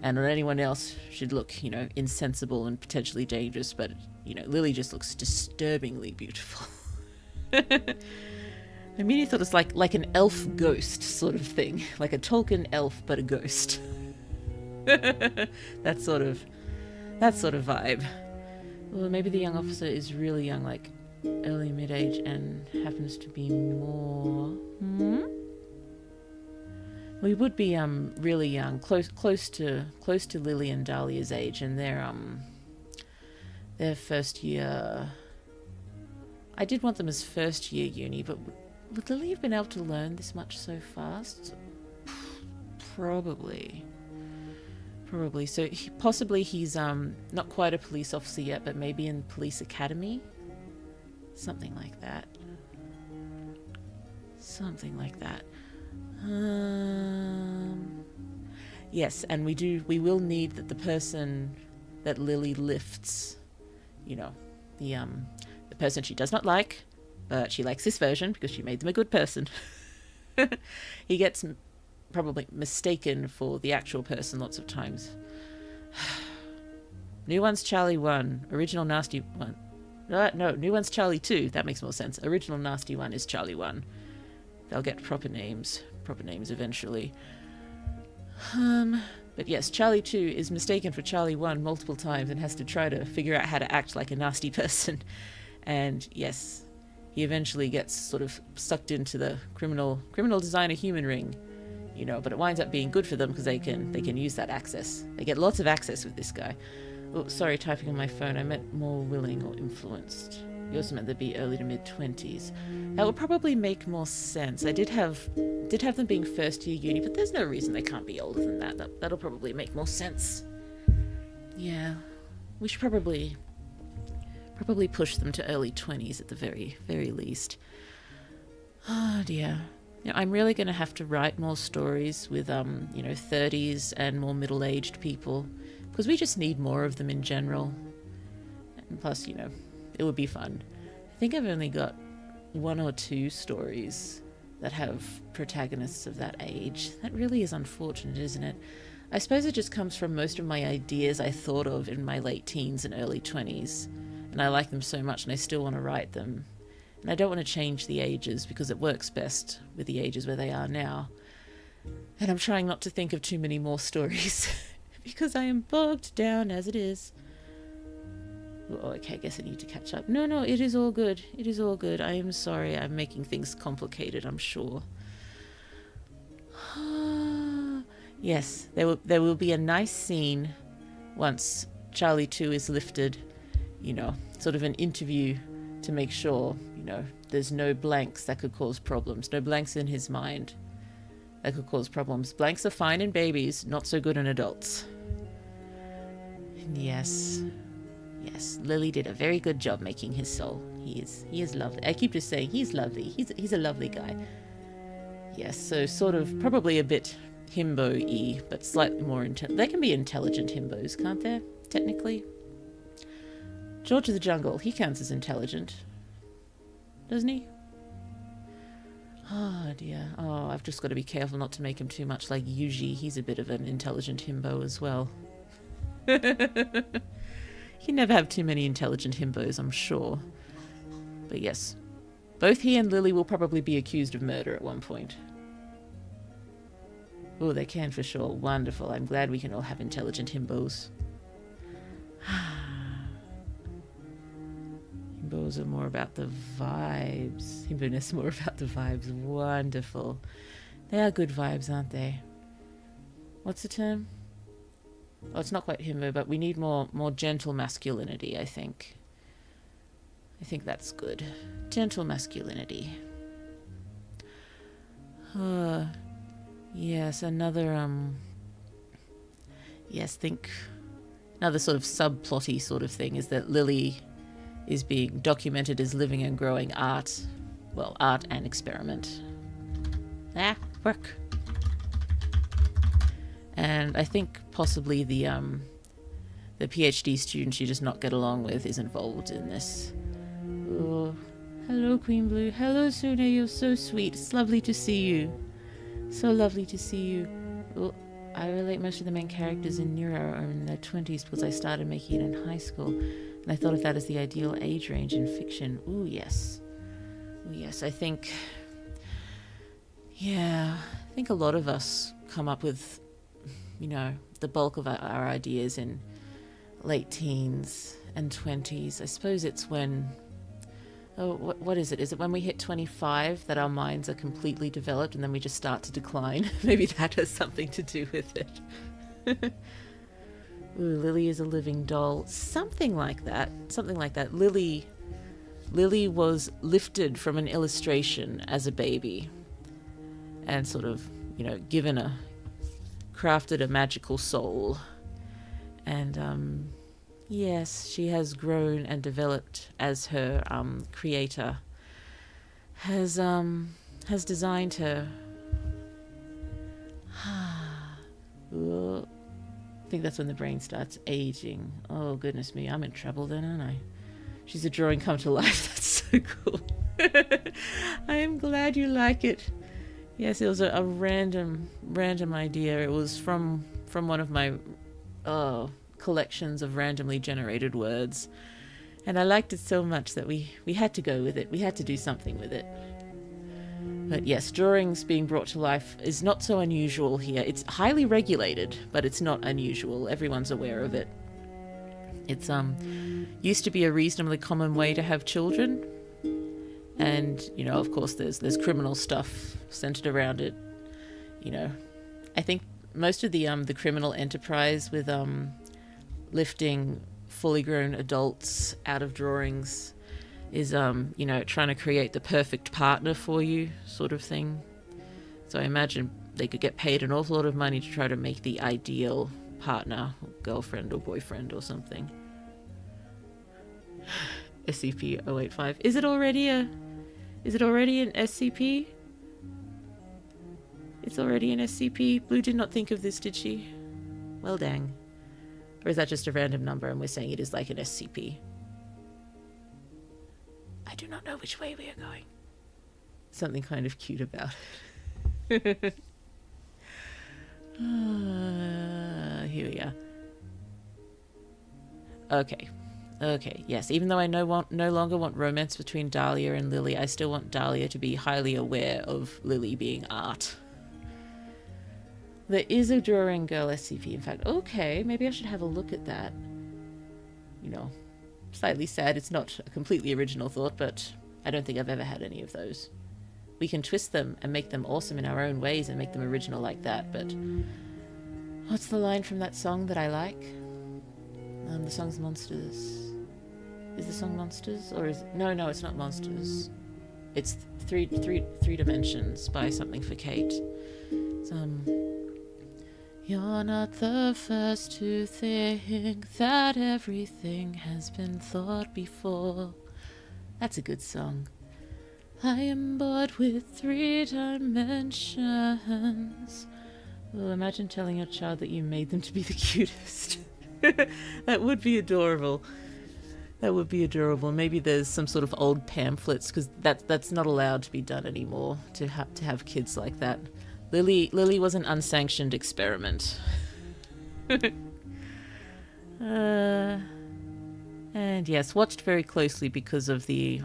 And on anyone else should look, you know, insensible and potentially dangerous. But, you know, Lily just looks disturbingly beautiful. I immediately thought it's like an elf ghost sort of thing. Like a Tolkien elf, but a ghost. That sort of vibe. Well, maybe the young officer is really young, like early mid-age, and happens to be more... We would be really young, close to Lily and Dahlia's age, and their first year. I did want them as first year uni, but would Lily have been able to learn this much so fast? Probably. So possibly he's not quite a police officer yet, but maybe in police academy. Something like that. Yes, and we will need that the person that Lily lifts, you know, the person she does not like, but she likes this version because she made them a good person. He gets probably mistaken for the actual person lots of times. New one's Charlie 1, original Nasty 1. No, new one's Charlie 2. That makes more sense. Original Nasty 1 is Charlie 1. They'll get proper names eventually. But yes, Charlie 2 is mistaken for Charlie 1 multiple times and has to try to figure out how to act like a nasty person. And yes, he eventually gets sort of sucked into the criminal designer human ring, you know, but it winds up being good for them because they can use that access. They get lots of access with this guy. Oh, sorry, typing on my phone. I meant more willing or influenced. You also meant they'd be early to mid-20s. That would probably make more sense. I did have them being first year uni, but there's no reason they can't be older than that. That'll probably make more sense. Yeah, we should probably push them to early 20s at the very, very least. Oh dear. You know, I'm really going to have to write more stories with 30s and more middle-aged people, because we just need more of them in general. And plus, you know, it would be fun. I think I've only got 1 or 2 stories that have protagonists of that age. That really is unfortunate, isn't it? I suppose it just comes from most of my ideas I thought of in my late teens and early 20s. And I like them so much and I still want to write them. And I don't want to change the ages because it works best with the ages where they are now. And I'm trying not to think of too many more stories because I am bogged down as it is. Oh, okay, I guess I need to catch up. No, it is all good. It is all good. I am sorry. I'm making things complicated, I'm sure. Yes, there will be a nice scene once Charlie 2 is lifted, you know, sort of an interview to make sure, you know, there's no blanks that could cause problems. No blanks in his mind that could cause problems. Blanks are fine in babies, not so good in adults. And yes, Lily did a very good job making his soul. He is lovely. I keep just saying he's lovely. He's a lovely guy. Yes, so sort of probably a bit himbo-y, but slightly more they can be intelligent himbos, can't they? Technically. George of the Jungle, he counts as intelligent, doesn't he? Oh dear. Oh, I've just got to be careful not to make him too much like Yuji. He's a bit of an intelligent himbo as well. You never have too many intelligent himbos, I'm sure. But yes, both he and Lily will probably be accused of murder at one point. Oh, they can for sure. Wonderful. I'm glad we can all have intelligent himbos. Himbos are more about the vibes. Himboness more about the vibes. Wonderful. They are good vibes, aren't they? What's the term? Oh, it's not quite himbo, but we need more gentle masculinity, I think. I think that's good. Gentle masculinity. Yes, another, think another sort of subplotty sort of thing is that Lily is being documented as living and growing art. Well, art and experiment. Work. And I think possibly the PhD student she does not get along with is involved in this. Oh, hello, Queen Blue. Hello, Sune. You're so sweet. It's lovely to see you. So lovely to see you. Oh, I relate most of the main characters in Neuro are in their 20s because I started making it in high school. And I thought of that as the ideal age range in fiction. Ooh, yes. Ooh, yes, I think a lot of us come up with, you know, the bulk of our ideas in late teens and 20s. I suppose it's when... Oh, what is it? Is it when we hit 25 that our minds are completely developed and then we just start to decline? Maybe that has something to do with it. Ooh, Lily is a living doll. Something like that. Lily was lifted from an illustration as a baby and sort of, you know, crafted a magical soul. And, yes, she has grown and developed as her creator has designed her. I think that's when the brain starts aging. Oh, goodness me, I'm in trouble then, aren't I? She's a drawing come to life. That's so cool. I am glad you like it. Yes, it was a random idea. It was from one of my collections of randomly generated words, and I liked it so much that we had to go with it. We had to do something with it. But yes, drawings being brought to life is not so unusual here. It's highly regulated, but it's not unusual. Everyone's aware of it. It's used to be a reasonably common way to have children, and you know, of course, there's criminal stuff centered around it. You know, I think most of the criminal enterprise with lifting fully grown adults out of drawings is you know, trying to create the perfect partner for you, sort of thing. So I imagine they could get paid an awful lot of money to try to make the ideal partner, or girlfriend or boyfriend or something. SCP-085. Is it already an SCP? It's already an SCP. Blue did not think of this, did she? Well, dang. Or is that just a random number and we're saying it is like an SCP? I do not know which way we are going. Something kind of cute about it. Here we are. Okay. Okay, yes. Even though I no longer want romance between Dahlia and Lily, I still want Dahlia to be highly aware of Lily being art. There is a drawing girl SCP, in fact. Okay, maybe I should have a look at that. You know, slightly sad it's not a completely original thought, but I don't think I've ever had any of those. We can twist them and make them awesome in our own ways and make them original like that, but... What's the line from that song that I like? The song's Monsters. Is the song Monsters? Or is... No, it's not Monsters. It's three Dimensions by Something for Kate. It's, You're not the first to think that everything has been thought before. That's a good song. I am bored with 3 dimensions. Oh, imagine telling your child that you made them to be the cutest. That would be adorable. That would be adorable. Maybe there's some sort of old pamphlets, because that's not allowed to be done anymore, to have kids like that. Lily was an unsanctioned experiment. And yes, watched very closely because of the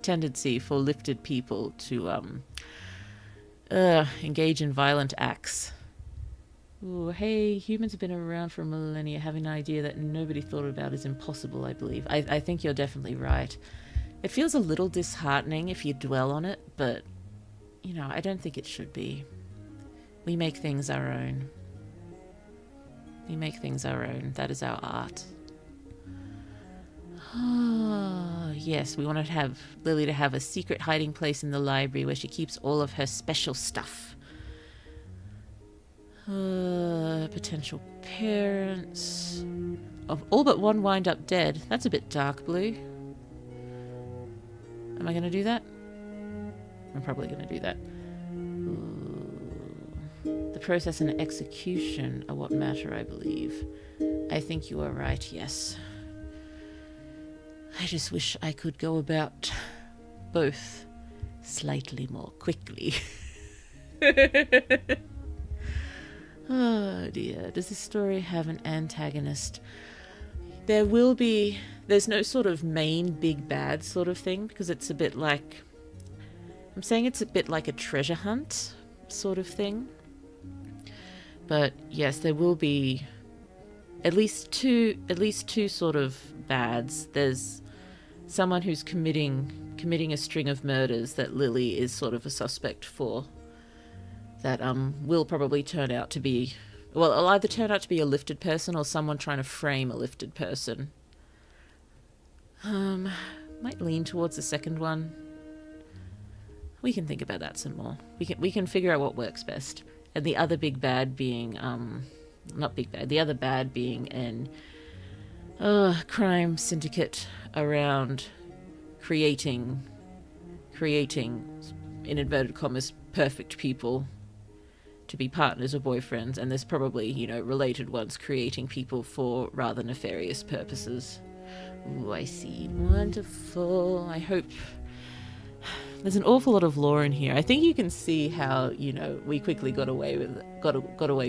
tendency for lifted people to engage in violent acts. Ooh, hey, humans have been around for millennia. Having an idea that nobody thought about is impossible, I believe. I think you're definitely right. It feels a little disheartening if you dwell on it, but, you know, I don't think it should be. We make things our own. We make things our own. That is our art. Oh, yes, we want to have Lily to have a secret hiding place in the library where she keeps all of her special stuff. Potential parents. Of all but one wind up dead. That's a bit dark blue. Am I going to do that? I'm probably going to do that. The process and execution are what matter, I believe. I think you are right, yes. I just wish I could go about both slightly more quickly. Oh dear, does this story have an antagonist? There's no sort of main big bad sort of thing, because it's a bit like, I'm saying it's a bit like a treasure hunt sort of thing. But yes, there will be at least two sort of bads. There's someone who's committing a string of murders that Lily is sort of a suspect for. That will probably turn out to be, well, it'll either turn out to be a lifted person or someone trying to frame a lifted person. Might lean towards the second one. We can think about that some more. We can figure out what works best. And the other big bad being, not big bad, the other bad being an crime syndicate around creating, in inverted commas, perfect people to be partners or boyfriends, and there's probably, you know, related ones creating people for rather nefarious purposes. Ooh, I see. Wonderful. I hope... There's an awful lot of lore in here. I think you can see how, you know, we quickly got away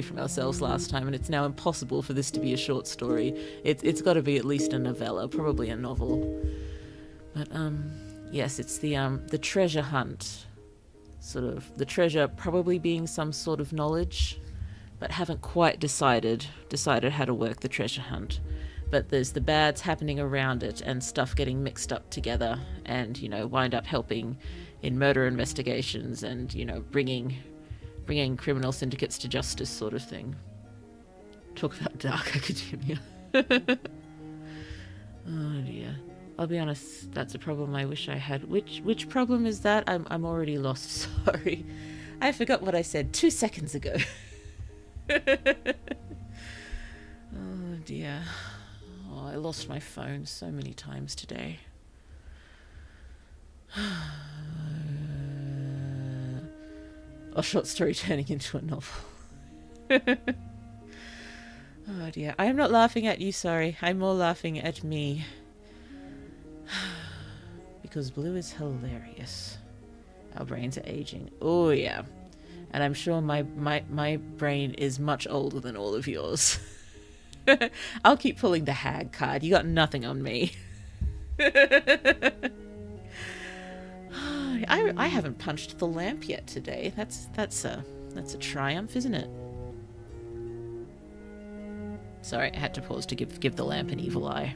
from ourselves last time, and it's now impossible for this to be a short story. It's got to be at least a novella, probably a novel. But yes, it's the treasure hunt. Sort of the treasure probably being some sort of knowledge, but haven't quite decided how to work the treasure hunt. But there's the bads happening around it and stuff getting mixed up together, and, you know, wind up helping in murder investigations and, you know, bringing criminal syndicates to justice, sort of thing. Talk about dark academia. Oh dear. I'll be honest, that's a problem I wish I had. Which problem is that? I'm already lost, sorry. I forgot what I said 2 seconds ago. Oh dear. Oh, I lost my phone so many times today. A short story turning into a novel. Oh dear. I am not laughing at you, sorry. I'm more laughing at me. Because blue is hilarious. Our brains are aging. Oh yeah. And I'm sure my brain is much older than all of yours. I'll keep pulling the hag card. You got nothing on me. I haven't punched the lamp yet today. That's a triumph, isn't it? Sorry, I had to pause to give the lamp an evil eye.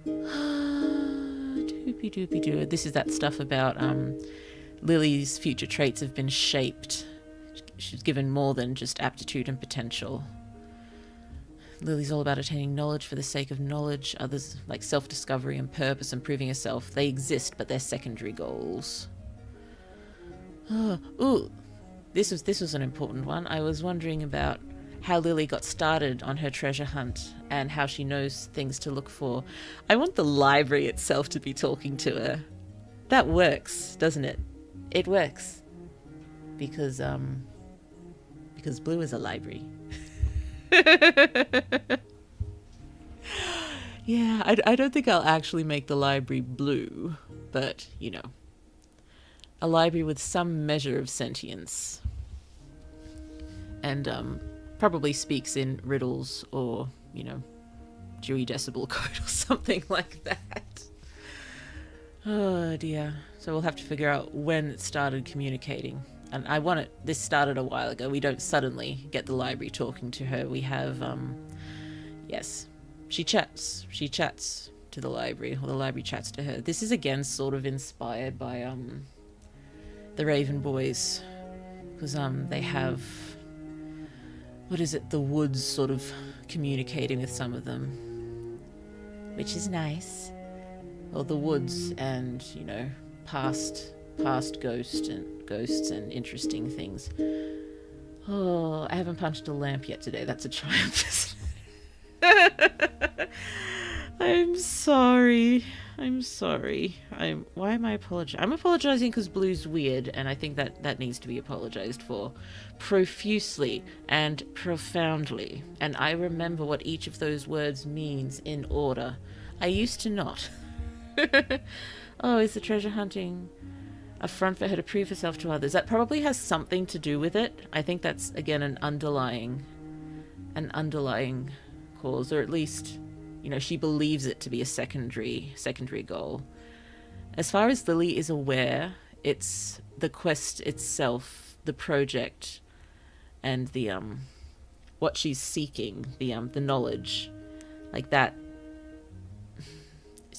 Doopy doopy doo. This is that stuff about Lily's future traits have been shaped. She's given more than just aptitude and potential. Lily's all about attaining knowledge for the sake of knowledge. Others, like self-discovery and purpose and proving herself, they exist, but they're secondary goals. Ooh, this was an important one. I was wondering about how Lily got started on her treasure hunt and how she knows things to look for. I want the library itself to be talking to her. That works, doesn't it? It works. Because Blue is a library. Yeah, I don't think I'll actually make the library blue, but, you know, a library with some measure of sentience. And probably speaks in riddles or, you know, Dewey Decibel Code or something like that. Oh dear. So we'll have to figure out when it started communicating. And this started a while ago. We don't suddenly get the library talking to her. We have, yes, she chats to the library, or the library chats to her. This is again sort of inspired by, the Raven Boys, because, they have, what is it, the woods sort of communicating with some of them, which is nice. Or the woods and, you know, past ghosts and interesting things. Oh, I haven't punched a lamp yet today. That's a triumph. I'm sorry. Why am I apologizing? I'm apologizing because Blue's weird, and I think that needs to be apologized for profusely and profoundly. And I remember what each of those words means in order. I used to not. Oh, is the treasure hunting a front for her to prove herself to others? That probably has something to do with it. I think that's, again, an underlying cause, or at least, you know, she believes it to be a secondary goal. As far as Lily is aware, it's the quest itself, the project, and the what she's seeking, the knowledge, like that.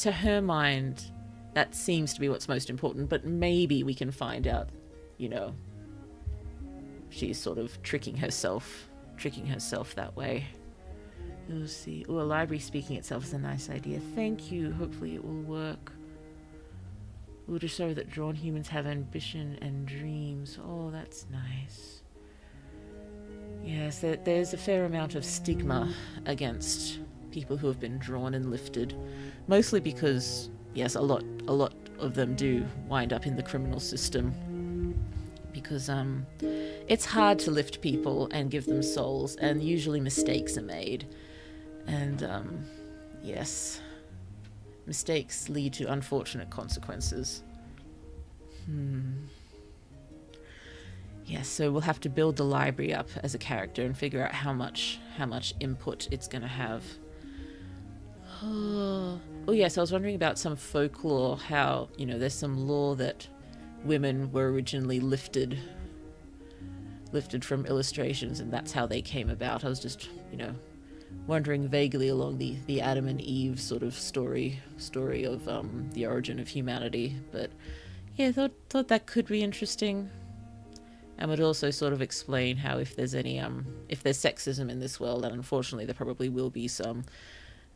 To her mind, that seems to be what's most important, but maybe we can find out, you know, she's sort of tricking herself that way. We'll see. Oh, a library speaking itself is a nice idea. Thank you. Hopefully it will work. We'll just show that drawn humans have ambition and dreams. Oh, that's nice. Yes, there's a fair amount of stigma against people who have been drawn and lifted, mostly because, yes, a lot of them do wind up in the criminal system, because it's hard to lift people and give them souls, and usually mistakes are made, and yes, mistakes lead to unfortunate consequences. Yes, so we'll have to build the library up as a character and figure out how much input it's going to have. Oh yes, I was wondering about some folklore, how, you know, there's some lore that women were originally lifted from illustrations, and that's how they came about. I was just, you know, wondering vaguely along the Adam and Eve sort of story of the origin of humanity. But yeah, thought that could be interesting, and would also sort of explain how if there's sexism in this world, and unfortunately there probably will be some,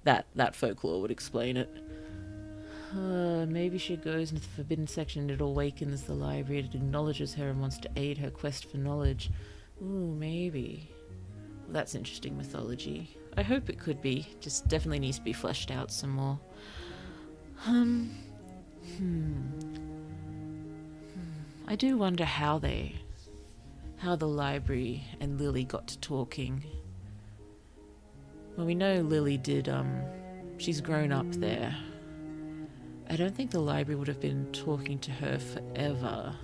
that folklore would explain it. Maybe she goes into the forbidden section and it awakens the library. It acknowledges her and wants to aid her quest for knowledge. Ooh, maybe. Well, that's interesting mythology. I hope it could be. Just definitely needs to be fleshed out some more. I do wonder how the library and Lily got to talking. Well, we know Lily did, she's grown up there. I don't think the library would have been talking to her forever.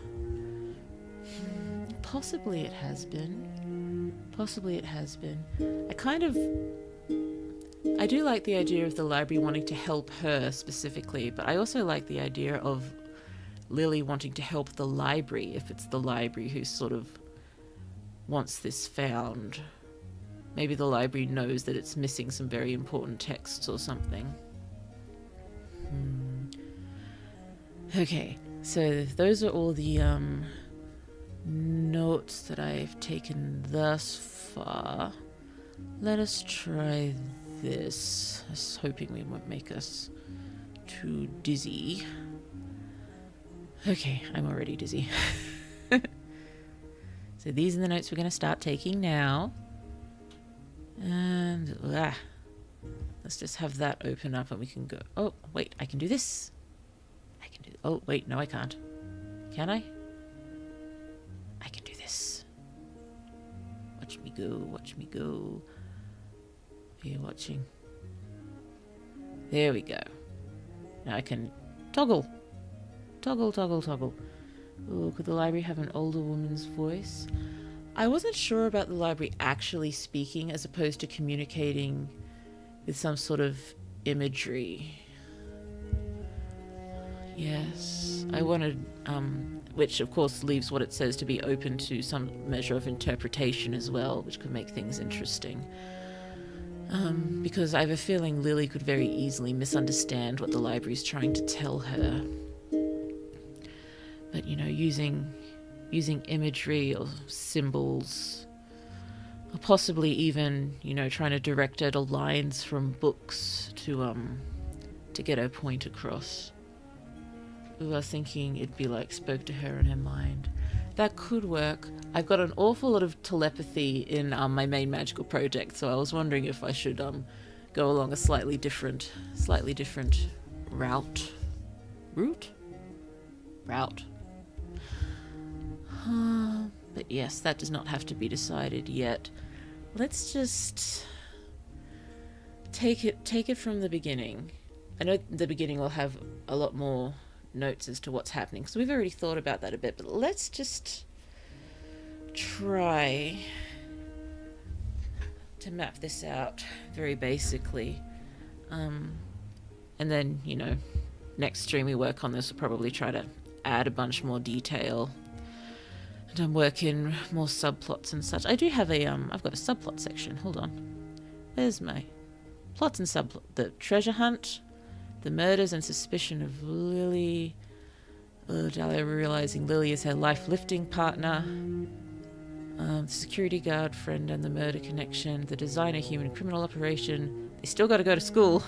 possibly it has been. Possibly it has been. I do like the idea of the library wanting to help her specifically, but I also like the idea of Lily wanting to help the library, if it's the library who sort of wants this found. Maybe the library knows that it's missing some very important texts or something. Okay, so those are all the notes that I've taken thus far. Let us try this. I was hoping we won't make us too dizzy. Okay, I'm already dizzy. So these are the notes we're going to start taking now. And let's just have that open up and we can go. Oh, wait, I can do this. Oh, wait, no, I can't. Can I? I can do this. Watch me go, watch me go. Are you watching? There we go. Now I can toggle. Toggle, toggle, toggle. Oh, could the library have an older woman's voice? I wasn't sure about the library actually speaking as opposed to communicating with some sort of imagery. Yes, I wanted, which of course leaves what it says to be open to some measure of interpretation as well, which could make things interesting. Because I have a feeling Lily could very easily misunderstand what the library's trying to tell her. But, you know, using imagery or symbols, or possibly even, you know, trying to direct her to lines from books to get her point across. Ooh, I was thinking it'd be like spoke to her in her mind. That could work. I've got an awful lot of telepathy in my main magical project, so I was wondering if I should go along a slightly different route. Route. But yes, that does not have to be decided yet. Let's just take it from the beginning. I know the beginning will have a lot more notes as to what's happening, so we've already thought about that a bit, but let's just try to map this out very basically. And then, you know, next stream we work on this, we'll probably try to add a bunch more detail and work in more subplots and such. I do have I've got a subplot section. Hold on. Where's my plots and subplot? The treasure hunt, the murders and suspicion of Lily. Dahlia realizing Lily is her life-lifting partner. The security guard friend and the murder connection. The designer human criminal operation. They still got to go to school.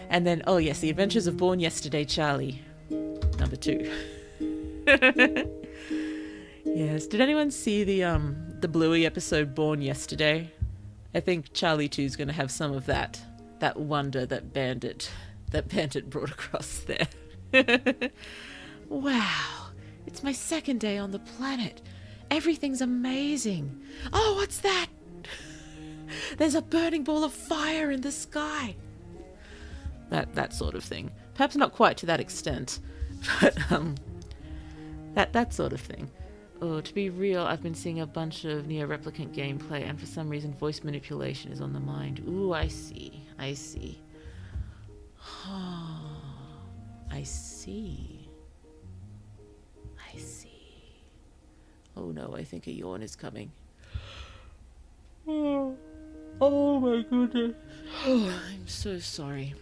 And then, oh yes, the adventures of Born Yesterday Charlie. Number 2. Yes. Did anyone see the Bluey episode Born Yesterday? I think Charlie 2 is going to have some of that wonder that Bandit brought across there. Wow, it's my second day on the planet. Everything's amazing. Oh, what's that? There's a burning ball of fire in the sky. That sort of thing. Perhaps not quite to that extent, but that sort of thing. Oh, to be real, I've been seeing a bunch of Neo-Replicant gameplay, and for some reason voice manipulation is on the mind. Ooh, I see. I see. Oh no, I think a yawn is coming. Oh my goodness. Oh, I'm so sorry.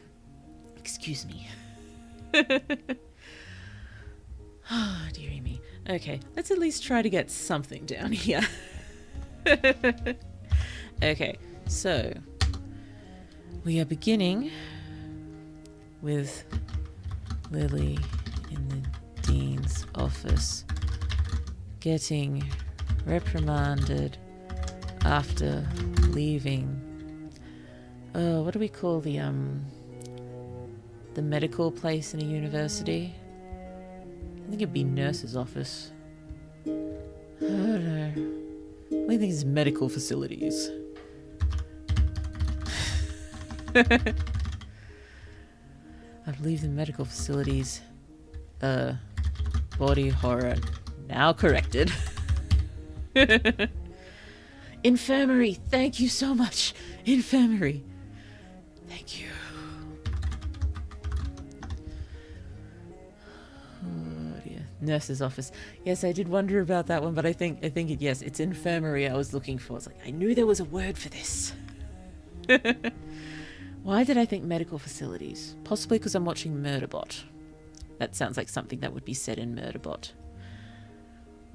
Excuse me. Oh, dearie me. Okay, let's at least try to get something down here. Okay, so we are beginning with Lily in the dean's office getting reprimanded after leaving. What do we call the medical place in a university? I think it'd be nurse's office. I don't know. What do you think is medical facilities? I believe the medical facilities. Body horror. Now corrected. Infirmary. Thank you so much. Infirmary. Thank you. Oh dear. Nurse's office. Yes, I did wonder about that one, but I think yes, it's infirmary I was looking for. It's like I knew there was a word for this. Why did I think medical facilities? Possibly because I'm watching Murderbot. That sounds like something that would be said in Murderbot.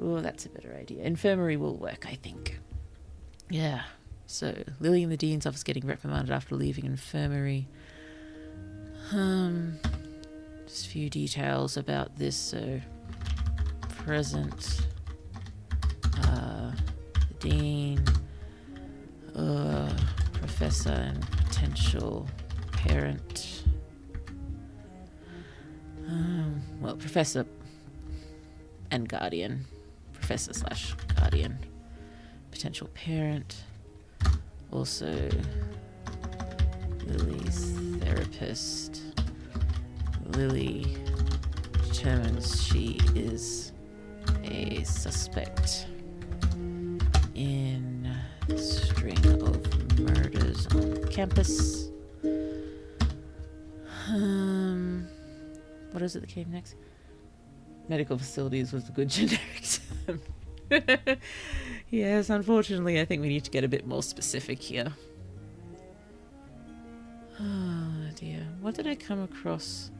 Oh, that's a better idea. Infirmary will work, I think. Yeah. So, Lily in the Dean's office getting reprimanded after leaving infirmary. Just a few details about this. So, present, the Dean, Professor and potential parent. Well, Professor and Guardian. Professor/Guardian. Potential parent. Also, Lily's therapist. Lily determines she is a suspect in a string of murders on campus. What is it that came next? Medical facilities was a good generic term. Yes, unfortunately, I think we need to get a bit more specific here. Oh dear. What did I come across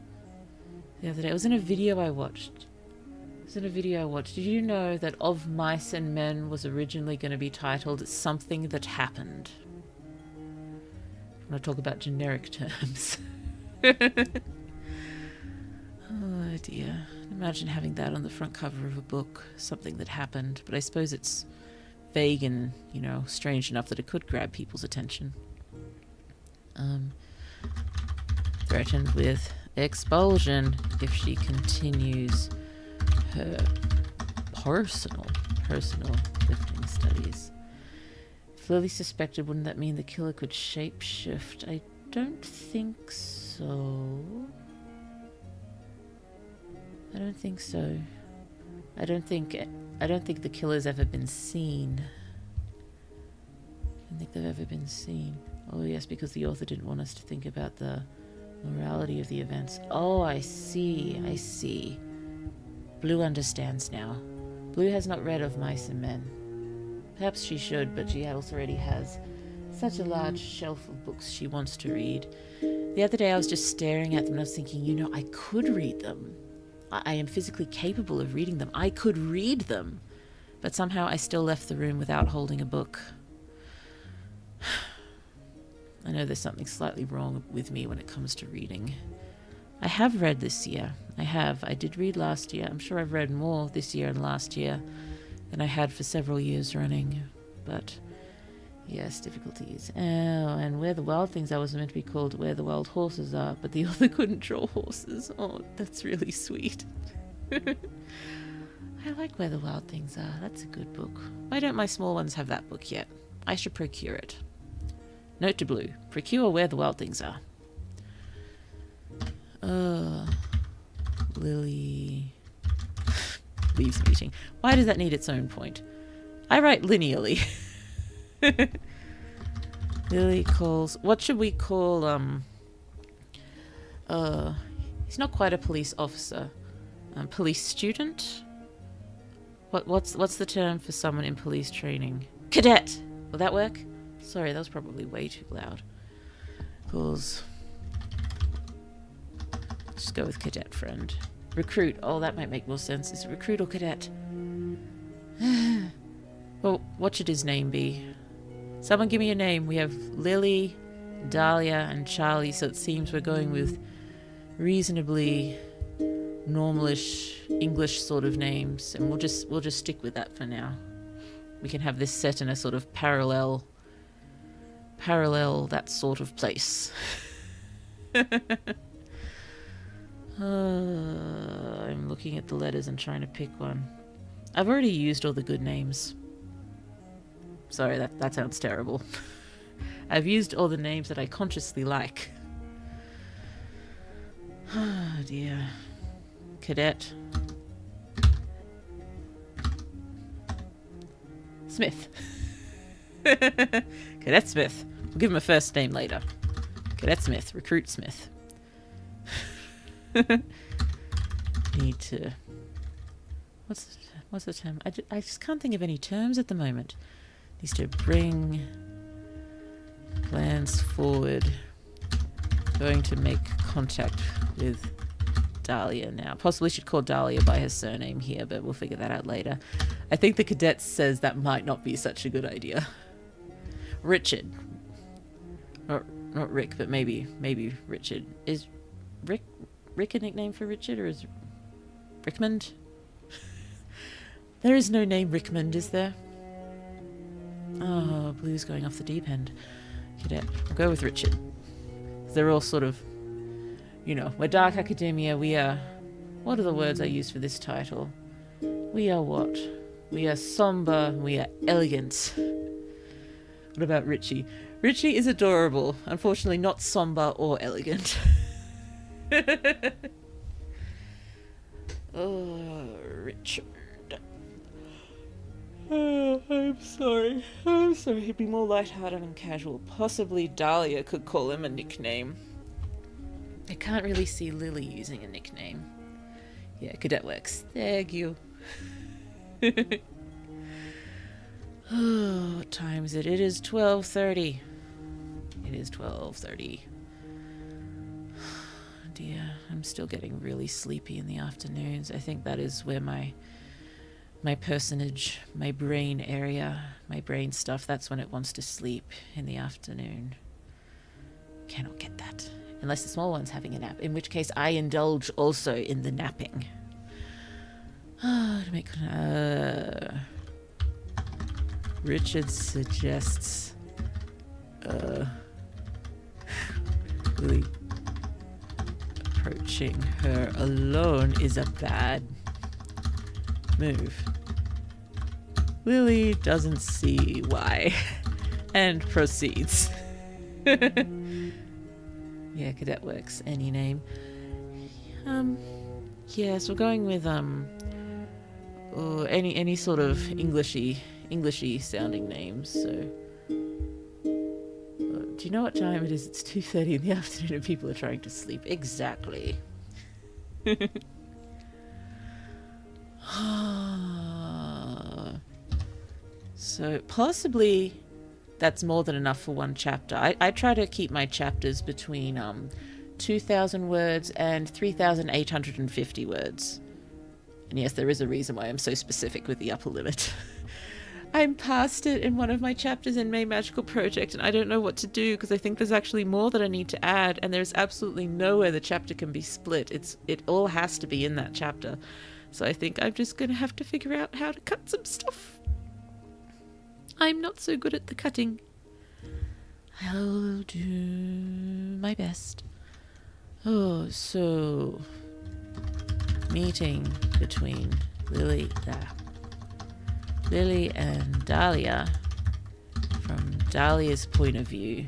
the other day? It was in a video I watched. Did you know that Of Mice and Men was originally going to be titled Something That Happened? I want to talk about generic terms. Oh dear. Imagine having that on the front cover of a book, Something That Happened. But I suppose it's vague and, strange enough that it could grab people's attention. Threatened with expulsion if she continues her personal lifting studies. If Lily suspected, wouldn't that mean the killer could shapeshift? I don't think so. I don't think the killer's ever been seen. I don't think they've ever been seen. Oh yes, because the author didn't want us to think about the morality of the events. Oh, I see. Blue understands now. Blue has not read Of Mice and Men. Perhaps she should, but she already has such a large shelf of books she wants to read. The other day I was just staring at them and I was thinking, I could read them. I am physically capable of reading them. I could read them. But somehow I still left the room without holding a book. I know there's something slightly wrong with me when it comes to reading. I have read this year. I did read last year. I'm sure I've read more this year and last year than I had for several years running. But, yes, difficulties. Oh, and Where the Wild Things Are was meant to be called Where the Wild Horses Are, but the author couldn't draw horses. Oh, that's really sweet. I like Where the Wild Things Are. That's a good book. Why don't my small ones have that book yet? I should procure it. Note to Blue. Procure Where the Wild Things Are. Lily leaves meeting. Why does that need its own point? I write linearly. Lily calls... What should we call, he's not quite a police officer. Police student? What's the term for someone in police training? Cadet! Will that work? Sorry, that was probably way too loud. Calls... Just go with cadet friend. Recruit. Oh, that might make more sense. Is it recruit or cadet? Well, what should his name be? Someone give me a name. We have Lily, Dahlia, and Charlie, so it seems we're going with reasonably normalish English sort of names, and we'll just stick with that for now. We can have this set in a sort of parallel that sort of place. I'm looking at the letters and trying to pick one. I've already used all the good names. Sorry, that sounds terrible. I've used all the names that I consciously like. Oh dear. Cadet. Smith. Cadet Smith. We'll give him a first name later. Cadet Smith. Recruit Smith. Need to... What's the term? I just can't think of any terms at the moment. Needs to bring plans forward. Going to make contact with Dahlia now. Possibly should call Dahlia by her surname here, but we'll figure that out later. I think the cadet says that might not be such a good idea. Richard. Not Rick, but maybe Richard. Is Rick a nickname for Richard, or is Rickmond? There is no name Rickmond, is there? Oh, Blue's going off the deep end. Cadet. We'll go with Richard. They're all sort of, you know, we're Dark Academia, we are... What are the words I use for this title? We are what? We are somber, we are elegant. What about Richie? Richie is adorable. Unfortunately, not somber or elegant. Oh, Richard. Oh, I'm sorry. He'd be more lighthearted and casual. Possibly Dahlia could call him a nickname. I can't really see Lily using a nickname. Yeah, cadet works. Thank you. Oh, what time is it? It is 12:30. It is 12:30. Dear, I'm still getting really sleepy in the afternoons. I think that is where my personage, my brain area, my brain stuff, that's when it wants to sleep in the afternoon. Cannot get that. Unless the small one's having a nap, in which case I indulge also in the napping. To make... Richard suggests... really approaching her alone is a bad move. Lily doesn't see why and proceeds. Yeah, cadet works. Any name. Yes, we're going with any sort of Englishy sounding names. So, do you know what time it is? It's 2:30 in the afternoon and people are trying to sleep. Exactly. So possibly that's more than enough for one chapter. I try to keep my chapters between 2,000 words and 3,850 words. And yes, there is a reason why I'm so specific with the upper limit. I'm past it in one of my chapters in May Magical Project, and I don't know what to do because I think there's actually more that I need to add, and there's absolutely nowhere the chapter can be split. It all has to be in that chapter. So I think I'm just going to have to figure out how to cut some stuff. I'm not so good at the cutting. I'll do my best. Oh, so... meeting between Lily and Dahlia from Dahlia's point of view,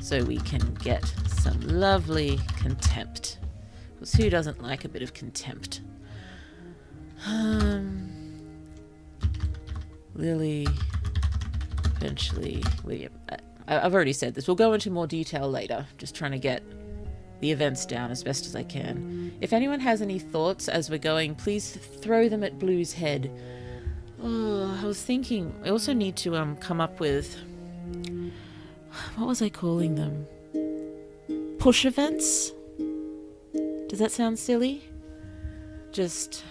so we can get some lovely contempt. Because who doesn't like a bit of contempt? Lily... eventually... I've already said this. We'll go into more detail later. Just trying to get the events down as best as I can. If anyone has any thoughts as we're going, please throw them at Blue's head. Oh, I was thinking... I also need to come up with... what was I calling them? Push events? Does that sound silly? Just...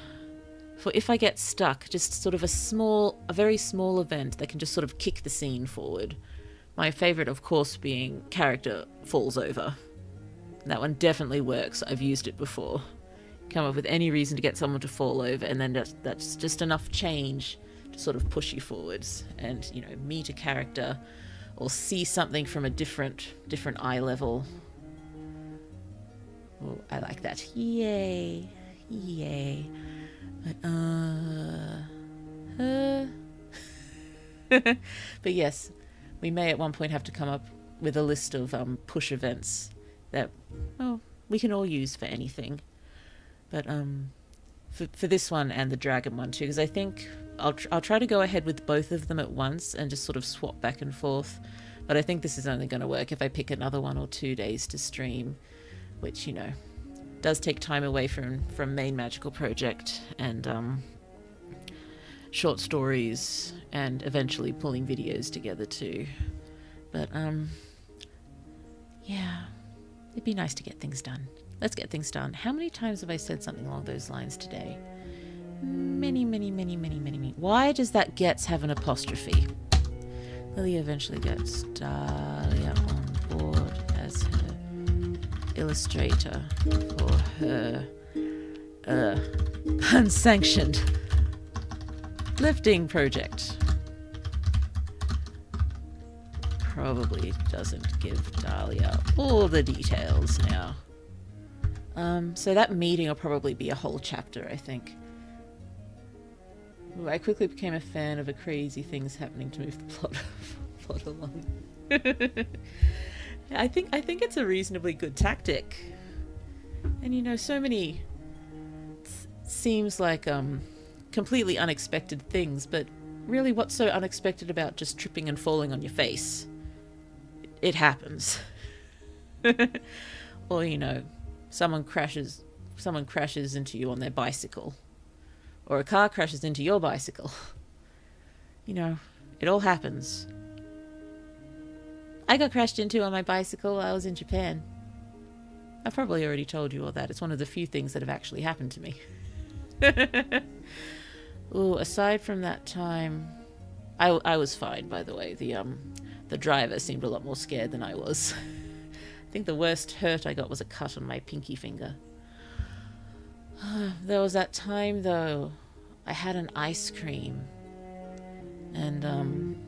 for if I get stuck, just sort of a very small event that can just sort of kick the scene forward. My favourite, of course, being character falls over. That one definitely works. I've used it before. Come up with any reason to get someone to fall over, and then that's just enough change to sort of push you forwards and, you know, meet a character or see something from a different eye level. Oh, I like that. Yay. Yay. But yes, we may at one point have to come up with a list of push events that, well, we can all use for anything. But for this one and the dragon one too, because I think I'll try to go ahead with both of them at once and just sort of swap back and forth. But I think this is only going to work if I pick another 1 or 2 days to stream, which, you know, does take time away from main magical project and short stories and eventually pulling videos together too. But yeah, it'd be nice to get things done. Let's get things done. How many times have I said something along those lines today? Many. Why does that gets have an apostrophe? Lily eventually gets Dahlia on board as her illustrator for her unsanctioned lifting project. Probably doesn't give Dahlia all the details now. So that meeting will probably be a whole chapter, I think. Ooh, I quickly became a fan of the crazy things happening to move the plot along. I think it's a reasonably good tactic. And you know, so many seems like completely unexpected things, but really what's so unexpected about just tripping and falling on your face? It happens. Or, you know, someone crashes into you on their bicycle, or a car crashes into your bicycle. You know, it all happens. I got crashed into on my bicycle while I was in Japan. I've probably already told you all that. It's one of the few things that have actually happened to me. Ooh, aside from that time, I was fine, by the way. The driver seemed a lot more scared than I was. I think the worst hurt I got was a cut on my pinky finger. There was that time, though, I had an ice cream. And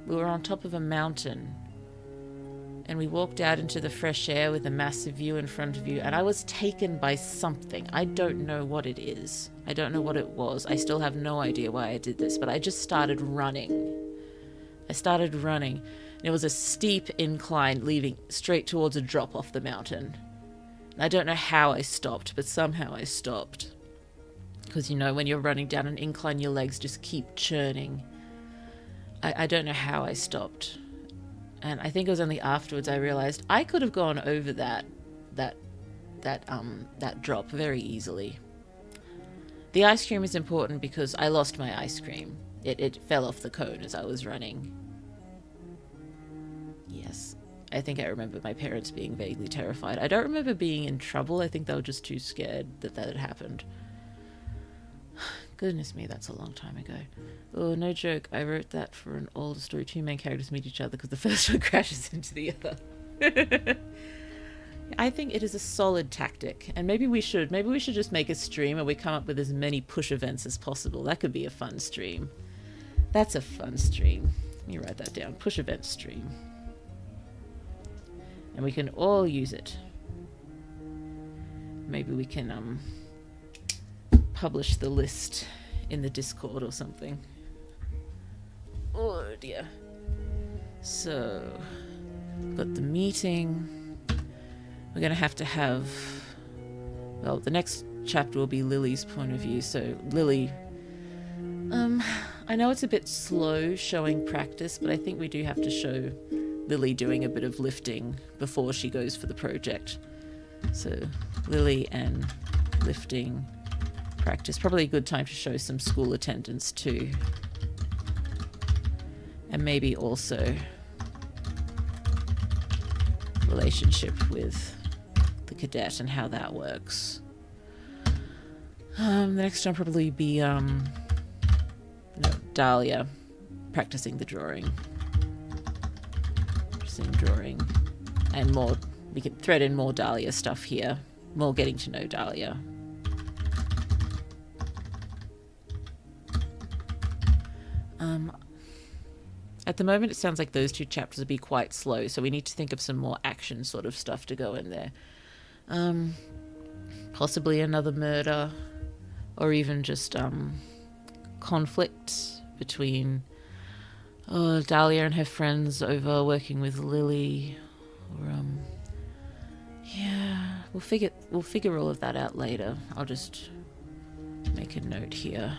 we were on top of a mountain. And we walked out into the fresh air with a massive view in front of you. And I was taken by something. I don't know what it is. I don't know what it was. I still have no idea why I did this. But I just started running. And it was a steep incline leading straight towards a drop off the mountain. And I don't know how I stopped, but somehow I stopped. Because, you know, when you're running down an incline, your legs just keep churning. I don't know how I stopped. And I think it was only afterwards I realized I could have gone over that drop very easily. The ice cream is important because I lost my ice cream. It fell off the cone as I was running. Yes, I think I remember my parents being vaguely terrified. I don't remember being in trouble. I think they were just too scared that had happened. Goodness me, that's a long time ago. Oh, no joke. I wrote that for an older story. 2 main characters meet each other because the first one crashes into the other. I think it is a solid tactic, and maybe we should just make a stream where we come up with as many push events as possible. That could be a fun stream. That's a fun stream. Let me write that down. Push event stream. And we can all use it. Maybe we can publish the list in the Discord or something. Oh dear. So, got the meeting. We're going to have... Well, the next chapter will be Lily's point of view. So, Lily... I know it's a bit slow showing practice, but I think we do have to show Lily doing a bit of lifting before she goes for the project. So, Lily and lifting practice. Probably a good time to show some school attendance too. And maybe also relationship with the cadet and how that works. The next one will probably be Dahlia practicing the drawing. And more, we can thread in more Dahlia stuff here. More getting to know Dahlia. At the moment, it sounds like those 2 chapters will be quite slow, so we need to think of some more action sort of stuff to go in there. Possibly another murder, or even just conflict between Dahlia and her friends over working with Lily, or yeah, we'll figure all of that out later. I'll just make a note here.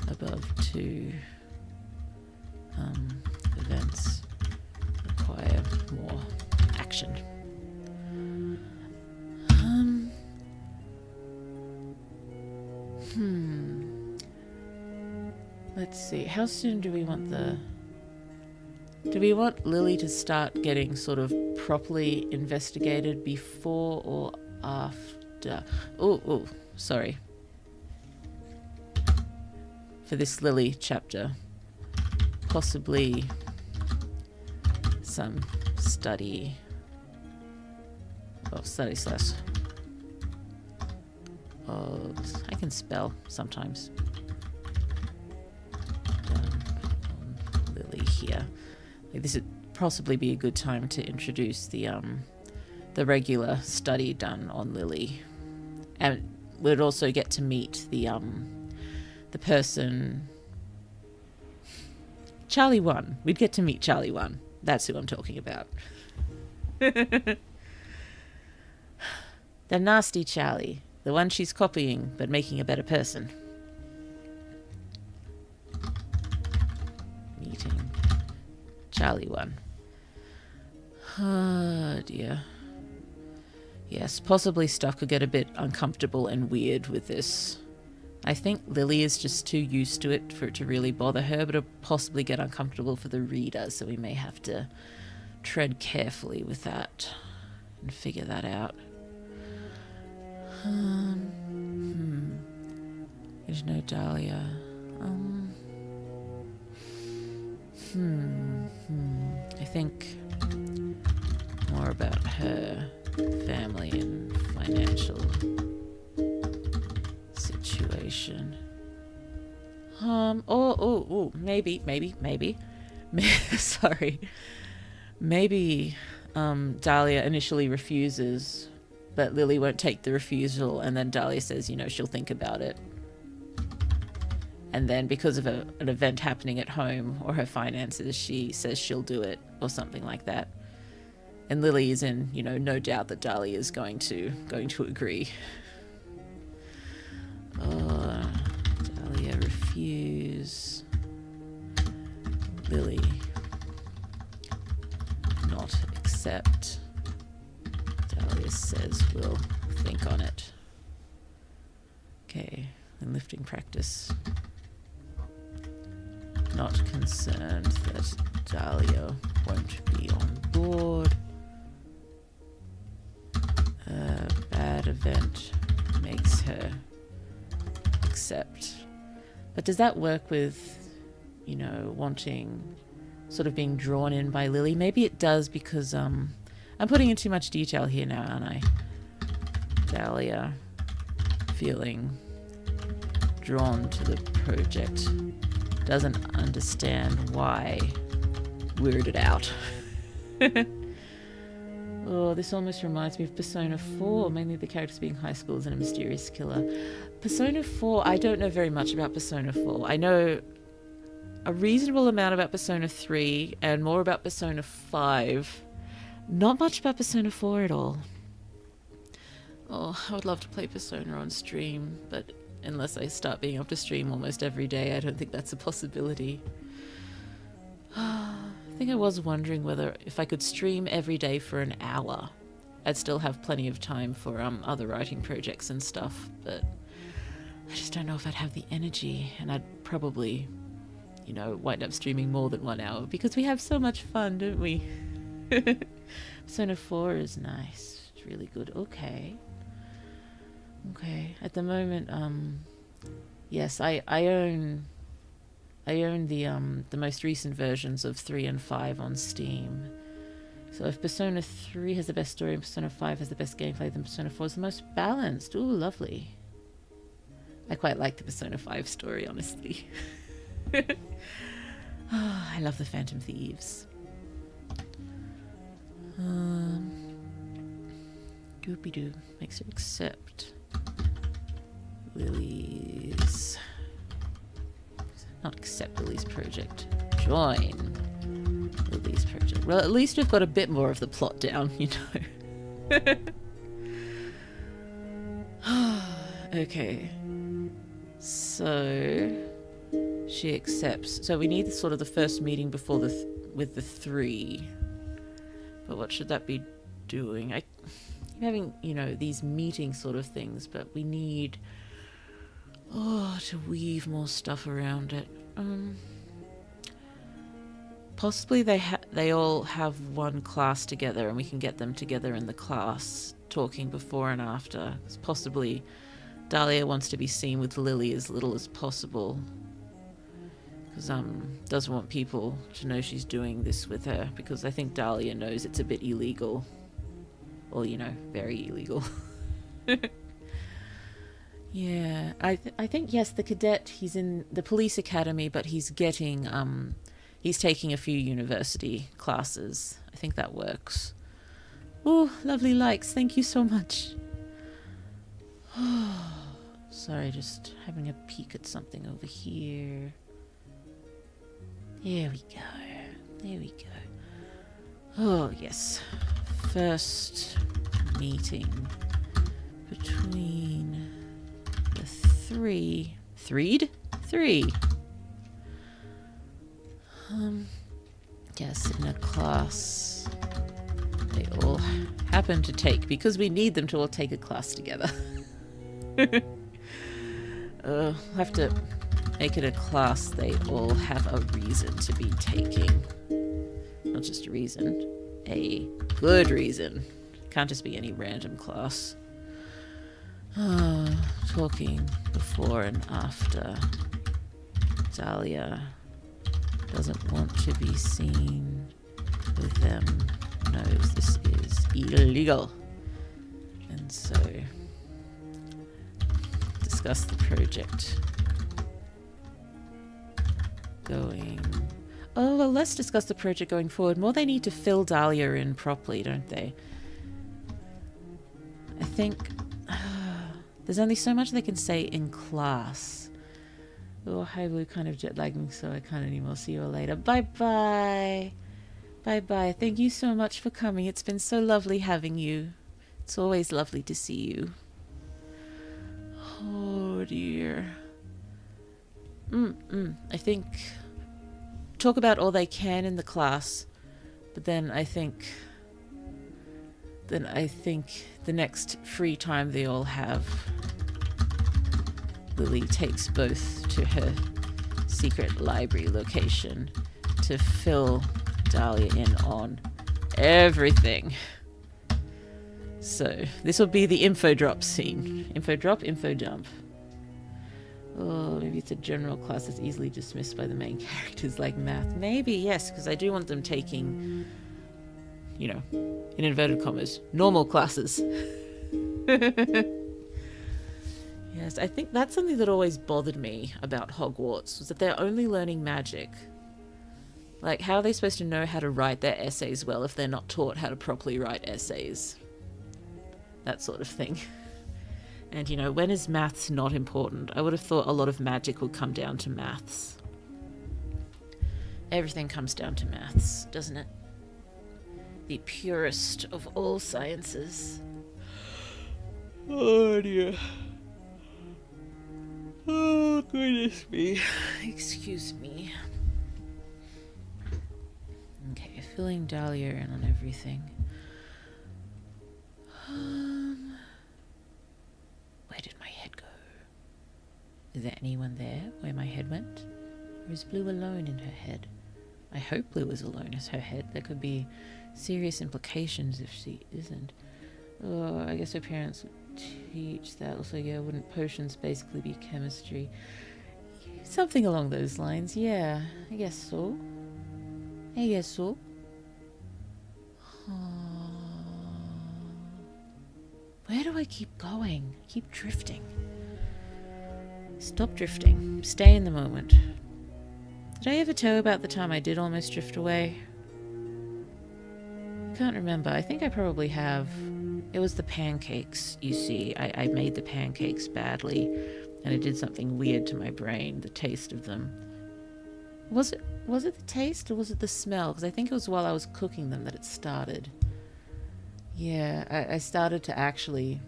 above 2 events require more action. Let's see. How soon do we want do we want Lily to start getting sort of properly investigated before or after? Oh, sorry. For this Lily chapter, possibly some study slash. Oh, I can spell sometimes. Lily here. This would possibly be a good time to introduce the regular study done on Lily, and we'd also get to meet the person. Charlie 1. We'd get to meet Charlie 1. That's who I'm talking about. The nasty Charlie. The one she's copying, but making a better person. Meeting Charlie 1. Oh, dear. Yes, possibly stuff could get a bit uncomfortable and weird with this. I think Lily is just too used to it for it to really bother her, but it'll possibly get uncomfortable for the reader, so we may have to tread carefully with that and figure that out. There's no Dahlia. I think more about her family and financial situation. Maybe. Sorry. Maybe Dahlia initially refuses, but Lily won't take the refusal, and then Dahlia says, she'll think about it. And then because of an event happening at home or her finances, she says she'll do it or something like that. And Lily is in, no doubt that Dahlia is going to agree. Dahlia refuse. Lily not accept. Dahlia says we'll think on it. Okay, in lifting practice. Not concerned that Dahlia won't be on board. A bad event makes her accept. But does that work with, wanting, sort of being drawn in by Lily? Maybe it does because I'm putting in too much detail here now, aren't I? Dahlia feeling drawn to the project, doesn't understand why, weirded out. Oh, this almost reminds me of Persona 4, mainly the characters being high schools and a mysterious killer. Persona 4, I don't know very much about Persona 4. I know a reasonable amount about Persona 3 and more about Persona 5. Not much about Persona 4 at all. Oh, I would love to play Persona on stream, but unless I start being able to stream almost every day, I don't think that's a possibility. I think I was wondering whether if I could stream every day for an hour, I'd still have plenty of time for other writing projects and stuff, but I just don't know if I'd have the energy, and I'd probably, wind up streaming more than 1 hour because we have so much fun, don't we? Persona 4 is nice. It's really good. Okay. At the moment, yes, I own the most recent versions of 3 and 5 on Steam. So if Persona 3 has the best story and Persona 5 has the best gameplay, then Persona 4 is the most balanced. Ooh, lovely. I quite like the Persona 5 story, honestly. I love the Phantom Thieves. Doopy-doo makes her accept Lily's... Not accept Lily's project. Join Lily's project. Well, at least we've got a bit more of the plot down, Okay. So... she accepts. So we need sort of the first meeting before with the three. But what should that be doing? I'm having, these meeting sort of things, but we need to weave more stuff around it. Possibly they all have one class together, and we can get them together in the class, talking before and after. It's possibly Dahlia wants to be seen with Lily as little as possible, because doesn't want people to know she's doing this with her, because I think Dahlia knows it's a bit illegal, or very illegal. Yeah, I think yes, the cadet, he's in the police academy, but he's getting he's taking a few university classes. I think that works. Oh, lovely likes, thank you so much. Sorry, just having a peek at something over here. There we go. There we go. Oh, yes. First meeting between the three. Three? Yes, in a class they all happen to take, because we need them to all take a class together. We'll have to make it a class they all have a reason to be taking. Not just a reason, a good reason. Can't just be any random class. Talking before and after. Dahlia doesn't want to be seen with them, knows this is illegal. And so, discuss the project. Oh, well, let's discuss the project going forward. More they need to fill Dahlia in properly, don't they? I think there's only so much they can say in class. Oh, hi Blue, kind of jet lagging, so I can't anymore. See you all later. Bye-bye. Bye-bye. Thank you so much for coming. It's been so lovely having you. It's always lovely to see you. Oh, dear. I think talk about all they can in the class, but then I think the next free time they all have, Lily takes both to her secret library location to fill Dahlia in on everything. So this will be the info drop scene. Info drop, info dump. Oh, maybe it's a general class that's easily dismissed by the main characters, like math. Maybe, yes, because I do want them taking, in inverted commas, normal classes. Yes, I think that's something that always bothered me about Hogwarts, was that they're only learning magic. Like, how are they supposed to know how to write their essays well if they're not taught how to properly write essays? That sort of thing. And, when is maths not important? I would have thought a lot of magic would come down to maths. Everything comes down to maths, doesn't it? The purest of all sciences. Oh, dear. Oh, goodness me. Excuse me. Okay, filling Dahlia in on everything. Where did my head go? Is there anyone there where my head went? Or is Blue alone in her head? I hope Blue is alone in her head. There could be serious implications if she isn't. Oh, I guess her parents would teach that. Also, yeah, wouldn't potions basically be chemistry? Something along those lines, yeah. I guess so. Where do I keep going? Keep drifting. Stop drifting. Stay in the moment. Did I ever tell you about the time I did almost drift away? Can't remember. I think I probably have. It was the pancakes, you see. I made the pancakes badly, and it did something weird to my brain, the taste of them. Was it the taste, or was it the smell? Because I think it was while I was cooking them that it started. Yeah, I started to actually,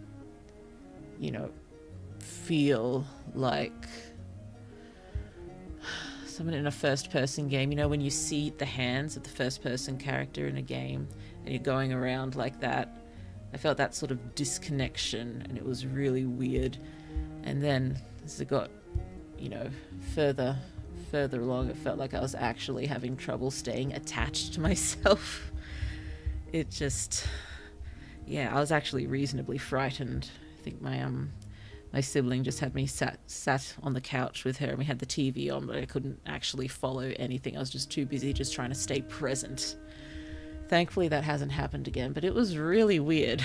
feel like someone in a first-person game, you know, when you see the hands of the first-person character in a game and you're going around like that. I felt that sort of disconnection, and it was really weird. And then as it got, you know, further along, it felt like I was actually having trouble staying attached to myself. It just, yeah, I was actually reasonably frightened. I think my sibling just had me sat on the couch with her, and we had the TV on, but I couldn't actually follow anything. I was just too busy just trying to stay present. Thankfully that hasn't happened again, but it was really weird.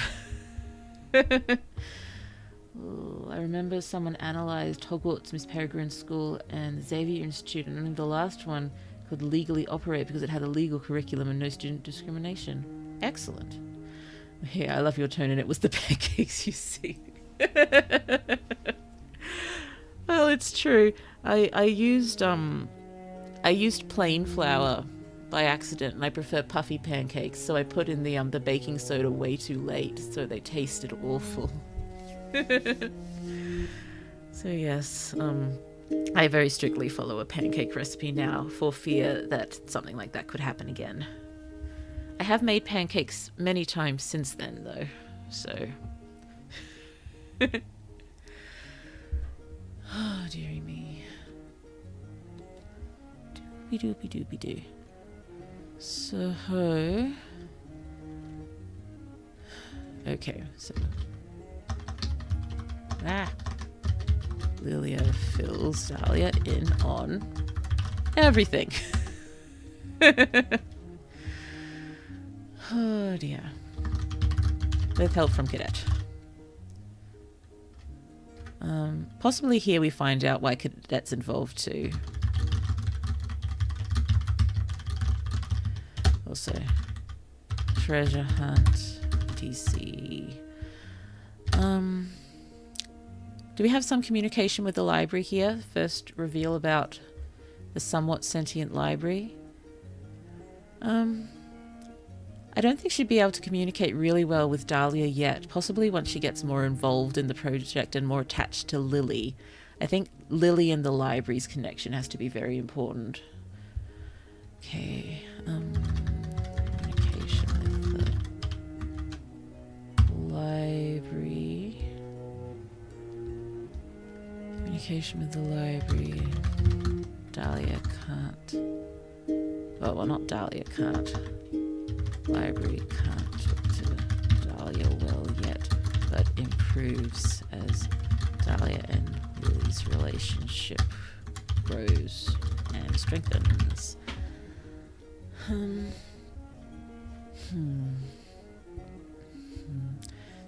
Ooh, I remember someone analysed Hogwarts, Miss Peregrine's School, and the Xavier Institute, and only the last one could legally operate because it had a legal curriculum and no student discrimination. Excellent. Yeah, I love your tone, and it was the pancakes, you see. Well, it's true. I used plain flour by accident, and I prefer puffy pancakes, so I put in the baking soda way too late, so they tasted awful. So yes, I very strictly follow a pancake recipe now for fear that something like that could happen again. I have made pancakes many times since then, though, so... Oh, dearie me. Doopy-doopy-doopy-doo. So... Okay, so... Lilia fills Dahlia in on everything. Oh dear. With help from Cadet. Possibly here we find out why Cadet's involved too. Also, treasure hunt, DC. Do we have some communication with the library here? First reveal about the somewhat sentient library. I don't think she'd be able to communicate really well with Dahlia yet, possibly once she gets more involved in the project and more attached to Lily. I think Lily and the library's connection has to be very important. Okay, communication with the library. Communication with the library. Dahlia can't. Oh, well, not Dahlia can't. Library can't talk to Dahlia well yet, but improves as Dahlia and Lily's relationship grows and strengthens.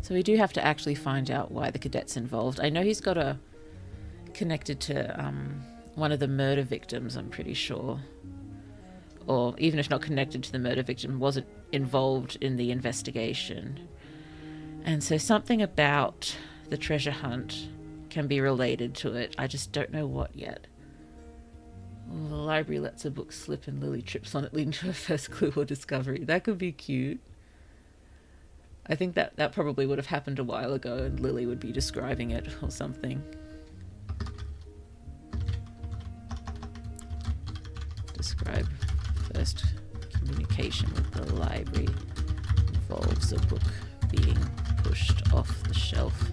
So we do have to actually find out why the Cadet's involved. I know he's got a connected to one of the murder victims, I'm pretty sure. Or even if not connected to the murder victim, wasn't involved in the investigation. And so something about the treasure hunt can be related to it. I just don't know what yet. Oh, the library lets a book slip and Lily trips on it, leading to her first clue or discovery. That could be cute. I think that probably would have happened a while ago and Lily would be describing it or something. Describe first communication with the library involves a book being pushed off the shelf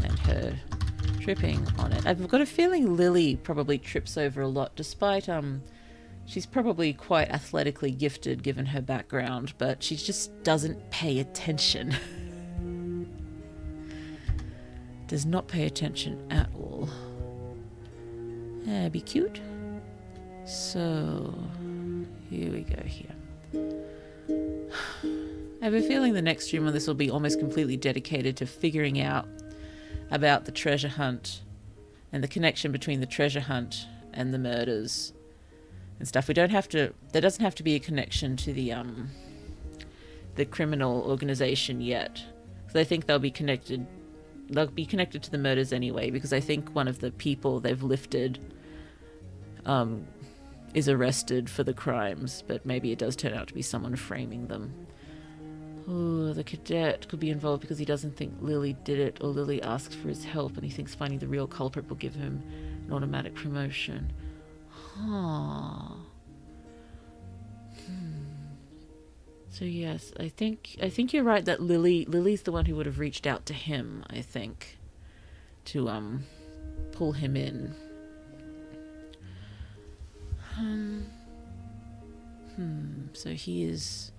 and her tripping on it. I've got a feeling Lily probably trips over a lot, despite she's probably quite athletically gifted given her background, but she just doesn't pay attention. Does not pay attention at all. Yeah, be cute. So, here we go here. I have a feeling the next stream on this will be almost completely dedicated to figuring out about the treasure hunt and the connection between the treasure hunt and the murders and stuff. There doesn't have to be a connection to the criminal organization yet. Because I think they'll be connected to the murders anyway, because I think one of the people they've lifted is arrested for the crimes, but maybe it does turn out to be someone framing them. Oh, the Cadet could be involved because he doesn't think Lily did it, or Lily asks for his help and he thinks finding the real culprit will give him an automatic promotion. Huh. So yes, I think you're right that Lily's the one who would have reached out to him, I think, to pull him in. So he is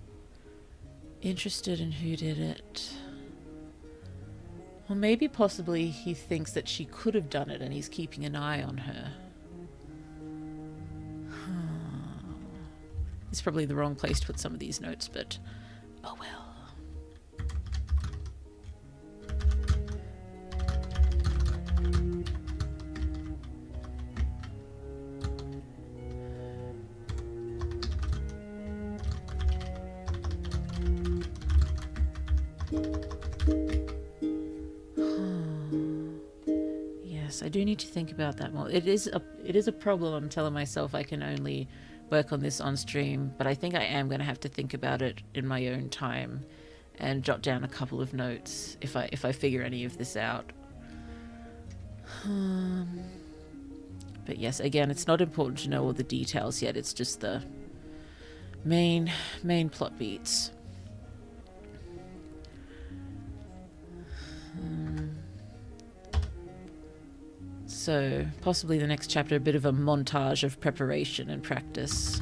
interested in who did it. Or maybe possibly he thinks that she could have done it and he's keeping an eye on her. It's probably the wrong place to put some of these notes, but oh well. Yes, I do need to think about that more. It is a problem. I'm telling myself I can only work on this on stream, but I think I am going to have to think about it in my own time and jot down a couple of notes if I figure any of this out. But yes, again, it's not important to know all the details yet. It's just the main plot beats. So, possibly the next chapter, a bit of a montage of preparation and practice.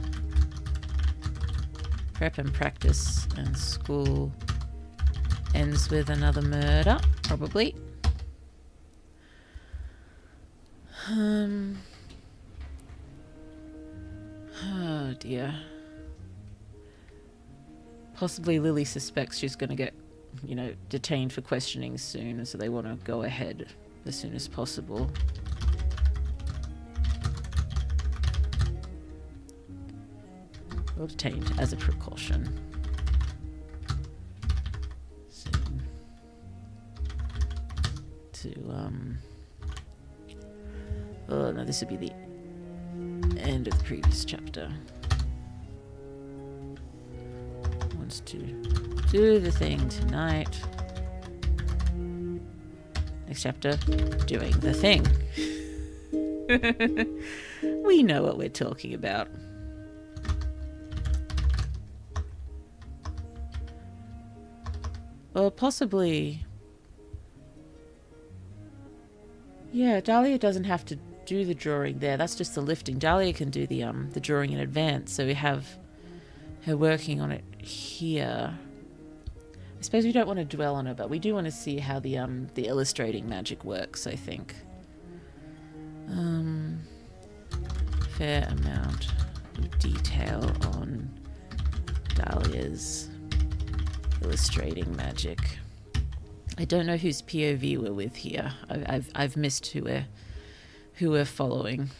Prep and practice, and school ends with another murder, probably. Oh dear. Possibly Lily suspects she's going to get, detained for questioning soon, so they want to go ahead as soon as possible. Well, detained as a precaution. So, oh no, this would be the end of the previous chapter. Wants to do the thing tonight. Next chapter, doing the thing. We know what we're talking about. Or possibly... Yeah, Dahlia doesn't have to do the drawing there. That's just the lifting. Dahlia can do the drawing in advance. So we have her working on it here. I suppose we don't want to dwell on it, but we do want to see how the illustrating magic works, I think. Fair amount of detail on Dahlia's illustrating magic. I don't know whose POV we're with here. I've missed who we're following.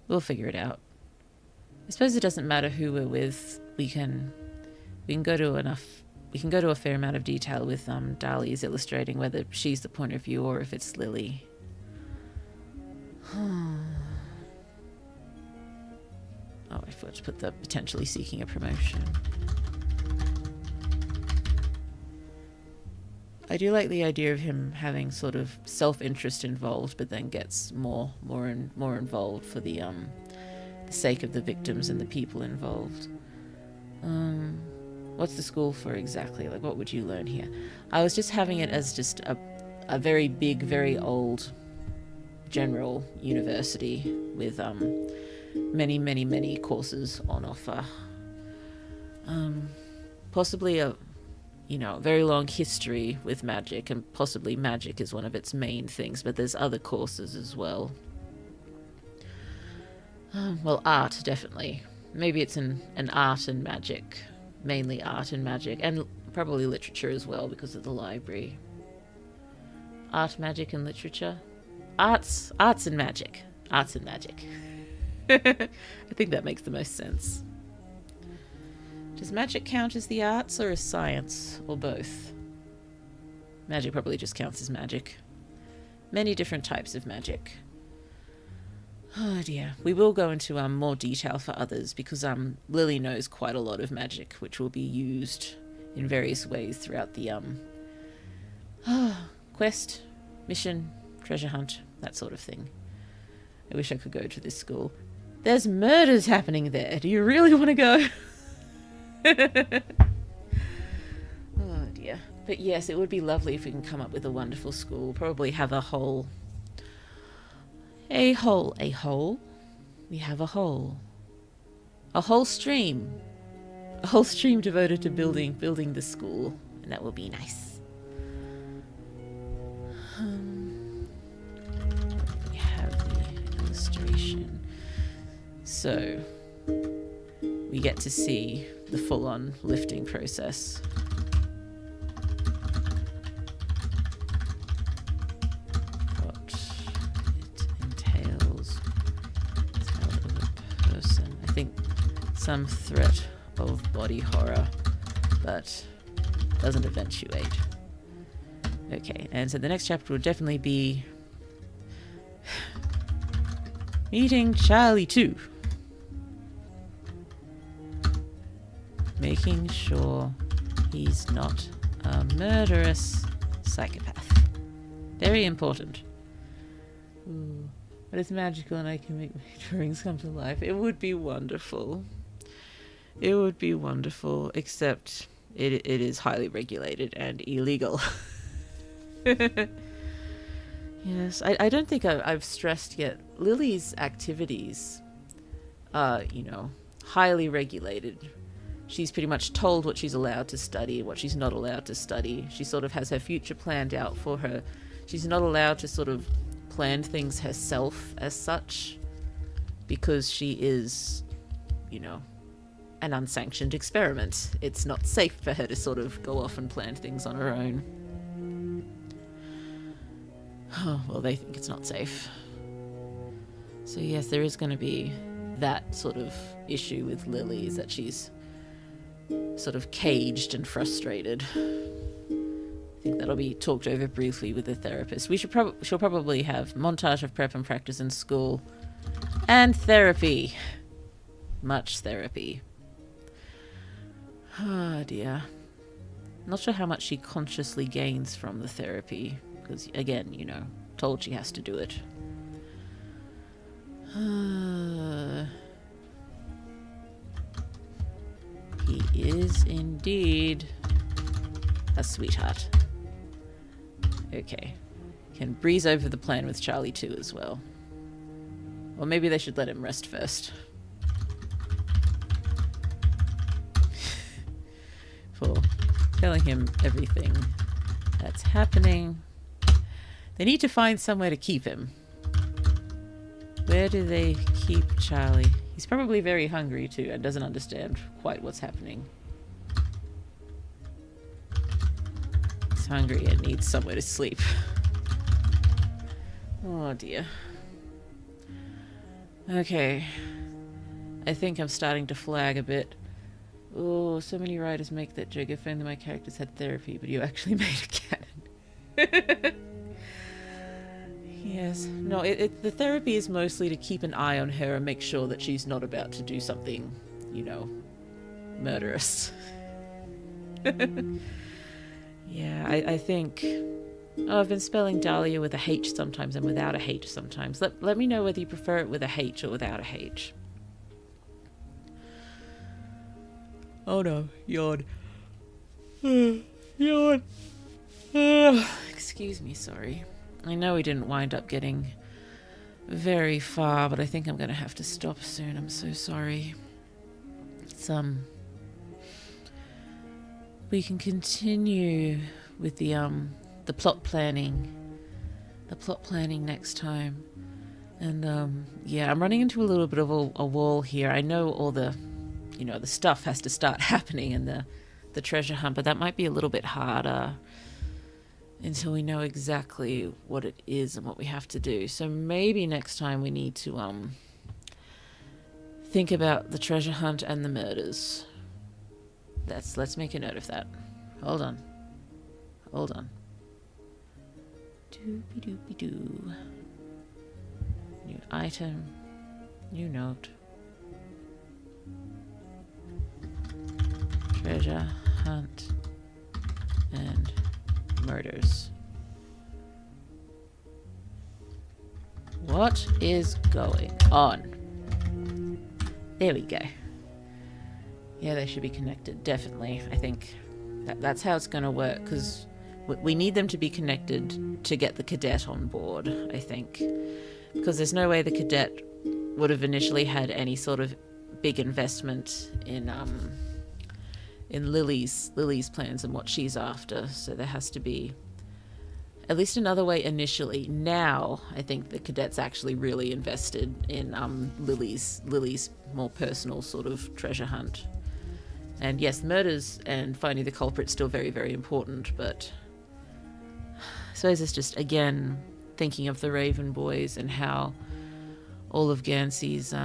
We'll figure it out. I suppose it doesn't matter who we're with. We can go to a fair amount of detail with Dahlia's illustrating, whether she's the point of view or if it's Lily. Oh, I forgot to put the potentially seeking a promotion. I do like the idea of him having sort of self-interest involved, but then gets more involved for the sake of the victims and the people involved. What's the school for exactly? Like, what would you learn here? I was just having it as just a very big, very old general university with many courses on offer. Possibly a very long history with magic, and possibly magic is one of its main things, but there's other courses as well. Well, art, definitely. Maybe it's an art and magic. Mainly art and magic, and probably literature as well because of the library. Art, magic, and literature. Arts and magic. Arts and magic. I think that makes the most sense. Does magic count as the arts or as science, or both? Magic probably just counts as magic. Many different types of magic. Oh dear. We will go into more detail for others because Lily knows quite a lot of magic, which will be used in various ways throughout the quest, mission, treasure hunt, that sort of thing. I wish I could go to this school. There's murders happening there. Do you really want to go? Oh dear. But yes, it would be lovely if we can come up with a wonderful school. Probably have a hole. We have a hole. A whole stream. A whole stream devoted to building the school. And that will be nice. We have the illustration. So, we get to see the full-on lifting process. What it entails of a person. I think some threat of body horror, but doesn't eventuate. Okay, and so the next chapter will definitely be meeting Charlie 2. Making sure he's not a murderous psychopath. Very important. Ooh, but it's magical and I can make my drawings come to life. It would be wonderful. It would be wonderful, except it is highly regulated and illegal. Yes, I don't think I've stressed yet. Lily's activities are, highly regulated. She's pretty much told what she's allowed to study, what she's not allowed to study. She sort of has her future planned out for her. She's not allowed to sort of plan things herself as such, because she is, an unsanctioned experiment. It's not safe for her to sort of go off and plan things on her own. Oh, well, they think it's not safe. So yes, there is going to be that sort of issue with Lily, is that she's sort of caged and frustrated. I think that'll be talked over briefly with the therapist. She'll probably have montage of prep and practice in school, and therapy. Much therapy. Oh dear. Not sure how much she consciously gains from the therapy, because again, told she has to do it. He is indeed a sweetheart. Okay. Can breeze over the plan with Charlie too as well. Or maybe they should let him rest first. For telling him everything that's happening. They need to find somewhere to keep him. Where do they keep Charlie? He's probably very hungry too and doesn't understand quite what's happening. He's hungry and needs somewhere to sleep. Oh dear. Okay. I think I'm starting to flag a bit. Oh, so many writers make that joke. If only my characters had therapy, but you actually made a canon. Yes. No, the therapy is mostly to keep an eye on her and make sure that she's not about to do something, murderous. Yeah, I think... Oh, I've been spelling Dahlia with a H sometimes and without a H sometimes. Let me know whether you prefer it with a H or without a H. Oh no, yawn. Yawn. Excuse me, sorry. I know we didn't wind up getting very far, but I think I'm going to have to stop soon. I'm so sorry. We can continue with the plot planning. The plot planning next time. And, yeah, I'm running into a little bit of a wall here. I know all the stuff has to start happening in the treasure hunt, but that might be a little bit harder until we know exactly what it is and what we have to do. So maybe next time we need to think about the treasure hunt and the murders. Let's make a note of that. Hold on. Doopy-doopy-doo. New item. New note. Treasure hunt and murders. What What is going on? There we go. Yeah, they should be connected, definitely. I think that's how it's going to work, because we need them to be connected to get the cadet on board, I think. Because there's no way the cadet would have initially had any sort of big investment in Lily's plans and what she's after. So there has to be at least another way initially. Now, I think the cadet's actually really invested in Lily's more personal sort of treasure hunt. And yes, murders and finding the culprit's still very, very important, but I suppose it's just, again, thinking of the Raven boys and how all of Gansey's,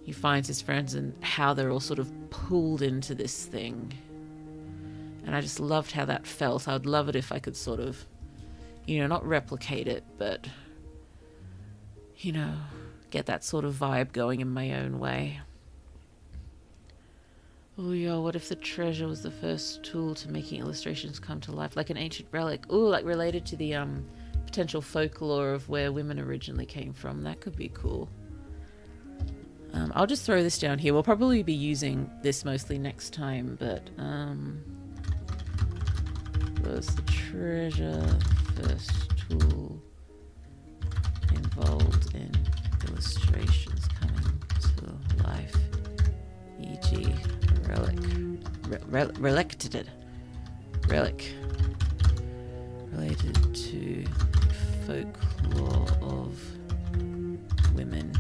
he finds his friends and how they're all sort of pulled into this thing. And I just loved how that felt. I would love it if I could sort of, not replicate it, but, get that sort of vibe going in my own way. Oh, yeah, what if the treasure was the first tool to making illustrations come to life, like an ancient relic? Oh, like related to the potential folklore of where women originally came from. That could be cool. I'll just throw this down here. We'll probably be using this mostly next time, but was the treasure first tool involved in illustrations coming to life, e.g. relic related to folklore of women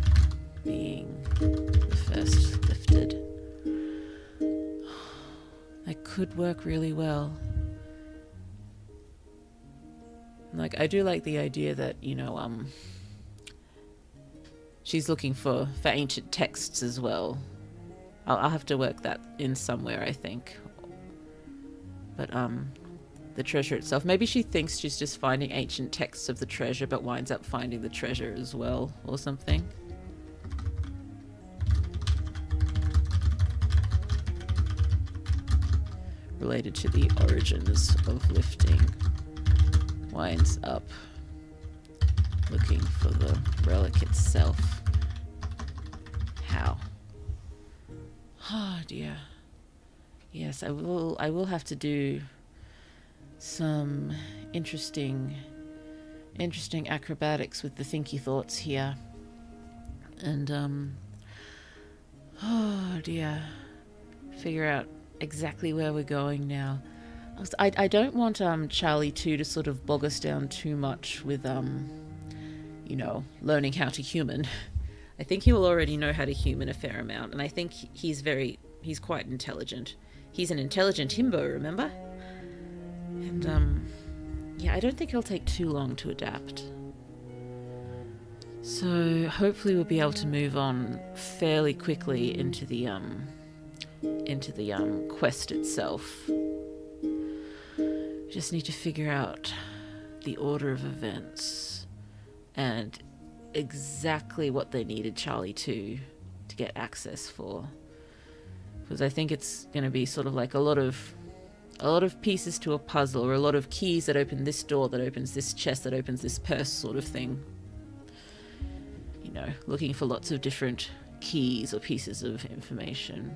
being the first lifted. That could work really well. Like, I do like the idea that, she's looking for ancient texts as well. I'll have to work that in somewhere, I think. But, the treasure itself, maybe she thinks she's just finding ancient texts of the treasure, but winds up finding the treasure as well, or something. Related to the origins of lifting, winds up looking for the relic itself. How? Oh dear. Yes, I will have to do some interesting acrobatics with the thinky thoughts here. And oh dear. Figure out exactly where we're going now. I don't want Charlie 2 to sort of bog us down too much with learning how to human. I think he will already know how to human a fair amount, and I think he's quite intelligent. He's an intelligent himbo, remember? And I don't think he'll take too long to adapt. So hopefully we'll be able to move on fairly quickly into the quest itself. Just need to figure out the order of events and exactly what they needed Charlie to get access for, because I think it's going to be sort of like a lot of pieces to a puzzle, or a lot of keys that open this door, that opens this chest, that opens this purse, sort of thing. Looking for lots of different keys or pieces of information.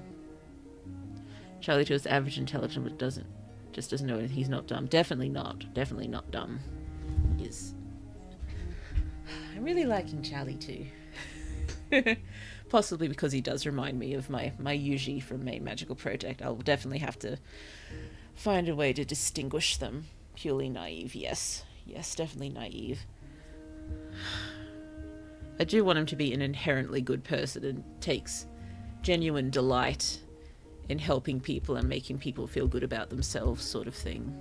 Charlie 2 is average intelligent, but doesn't know anything. He's not dumb. Definitely not dumb. I'm really liking Charlie 2. Possibly because he does remind me of my Yuji from Main Magical Project. I'll definitely have to find a way to distinguish them. Purely naive, yes. Yes, definitely naive. I do want him to be an inherently good person and takes genuine delight in helping people and making people feel good about themselves, sort of thing.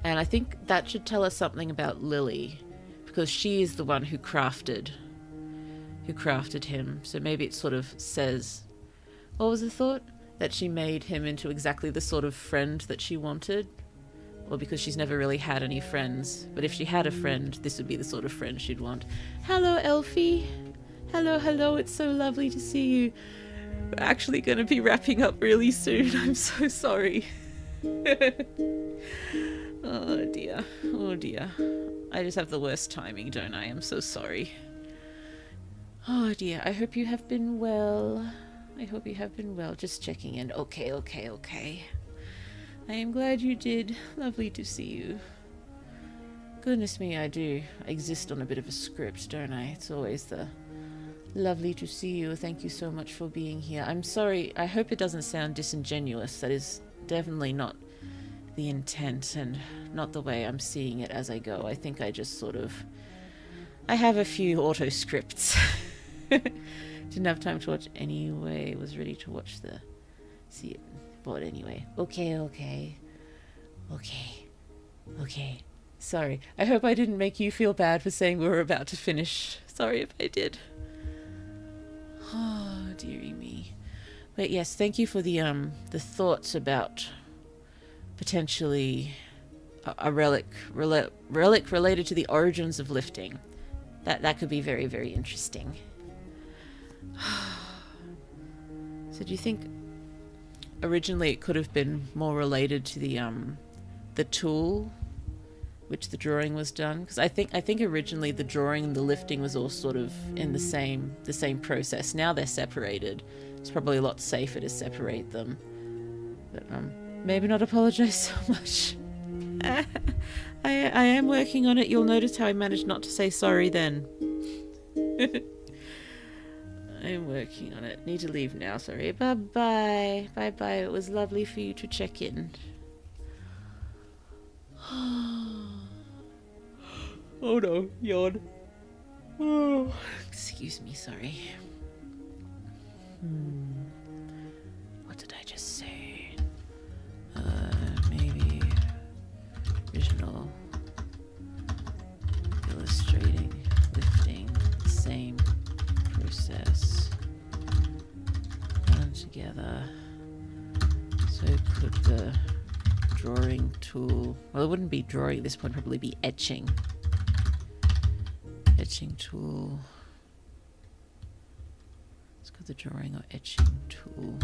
And I think that should tell us something about Lily, because she is the one who crafted him. So maybe it sort of says, what was the thought? That she made him into exactly the sort of friend that she wanted? Or because she's never really had any friends. But if she had a friend, this would be the sort of friend she'd want. Hello, Elfie. Hello, it's so lovely to see you. We're actually going to be wrapping up really soon. I'm so sorry. Oh dear. Oh dear. I just have the worst timing, don't I? I'm so sorry. Oh dear. I hope you have been well. I hope you have been well. Just checking in. Okay, okay, okay. I am glad you did. Lovely to see you. Goodness me, I do exist on a bit of a script, don't I? It's always the lovely to see you. Thank you so much for being here. I'm sorry. I hope it doesn't sound disingenuous. That is definitely not the intent and not the way I'm seeing it as I go. I think I just sort of... I have a few auto scripts. Didn't have time to watch anyway. Was ready to watch the... see it. But anyway. Okay, okay. Okay. Okay. Sorry. I hope I didn't make you feel bad for saying we were about to finish. Sorry if I did. Oh, dearie me. But yes, thank you for the thoughts about potentially a relic related to the origins of lifting. That could be very, very interesting. So do you think originally it could have been more related to the tool which the drawing was done? Because I think originally the drawing and the lifting was all sort of in the same process. Now they're separated. It's probably a lot safer to separate them. But maybe not apologize so much. I am working on it. You'll notice how I managed not to say sorry then. I am working on it. Need to leave now, sorry. Bye-bye. Bye-bye. It was lovely for you to check in. Oh no, yawn. Oh, excuse me, sorry. What did I just say? Maybe original illustrating, lifting, same process done together. So could the drawing tool, well, it wouldn't be drawing at this point, probably be etching tool. Let's go the drawing or etching tool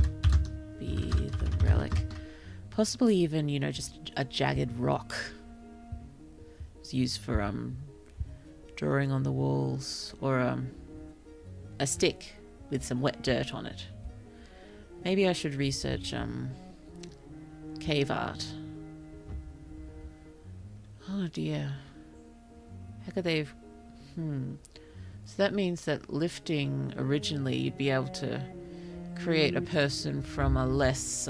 be the relic, possibly even, you know, just a jagged rock. It's used for drawing on the walls, or a stick with some wet dirt on it. Maybe I should research cave art. Oh dear. How could they have... So that means that lifting, originally you'd be able to create a person from a less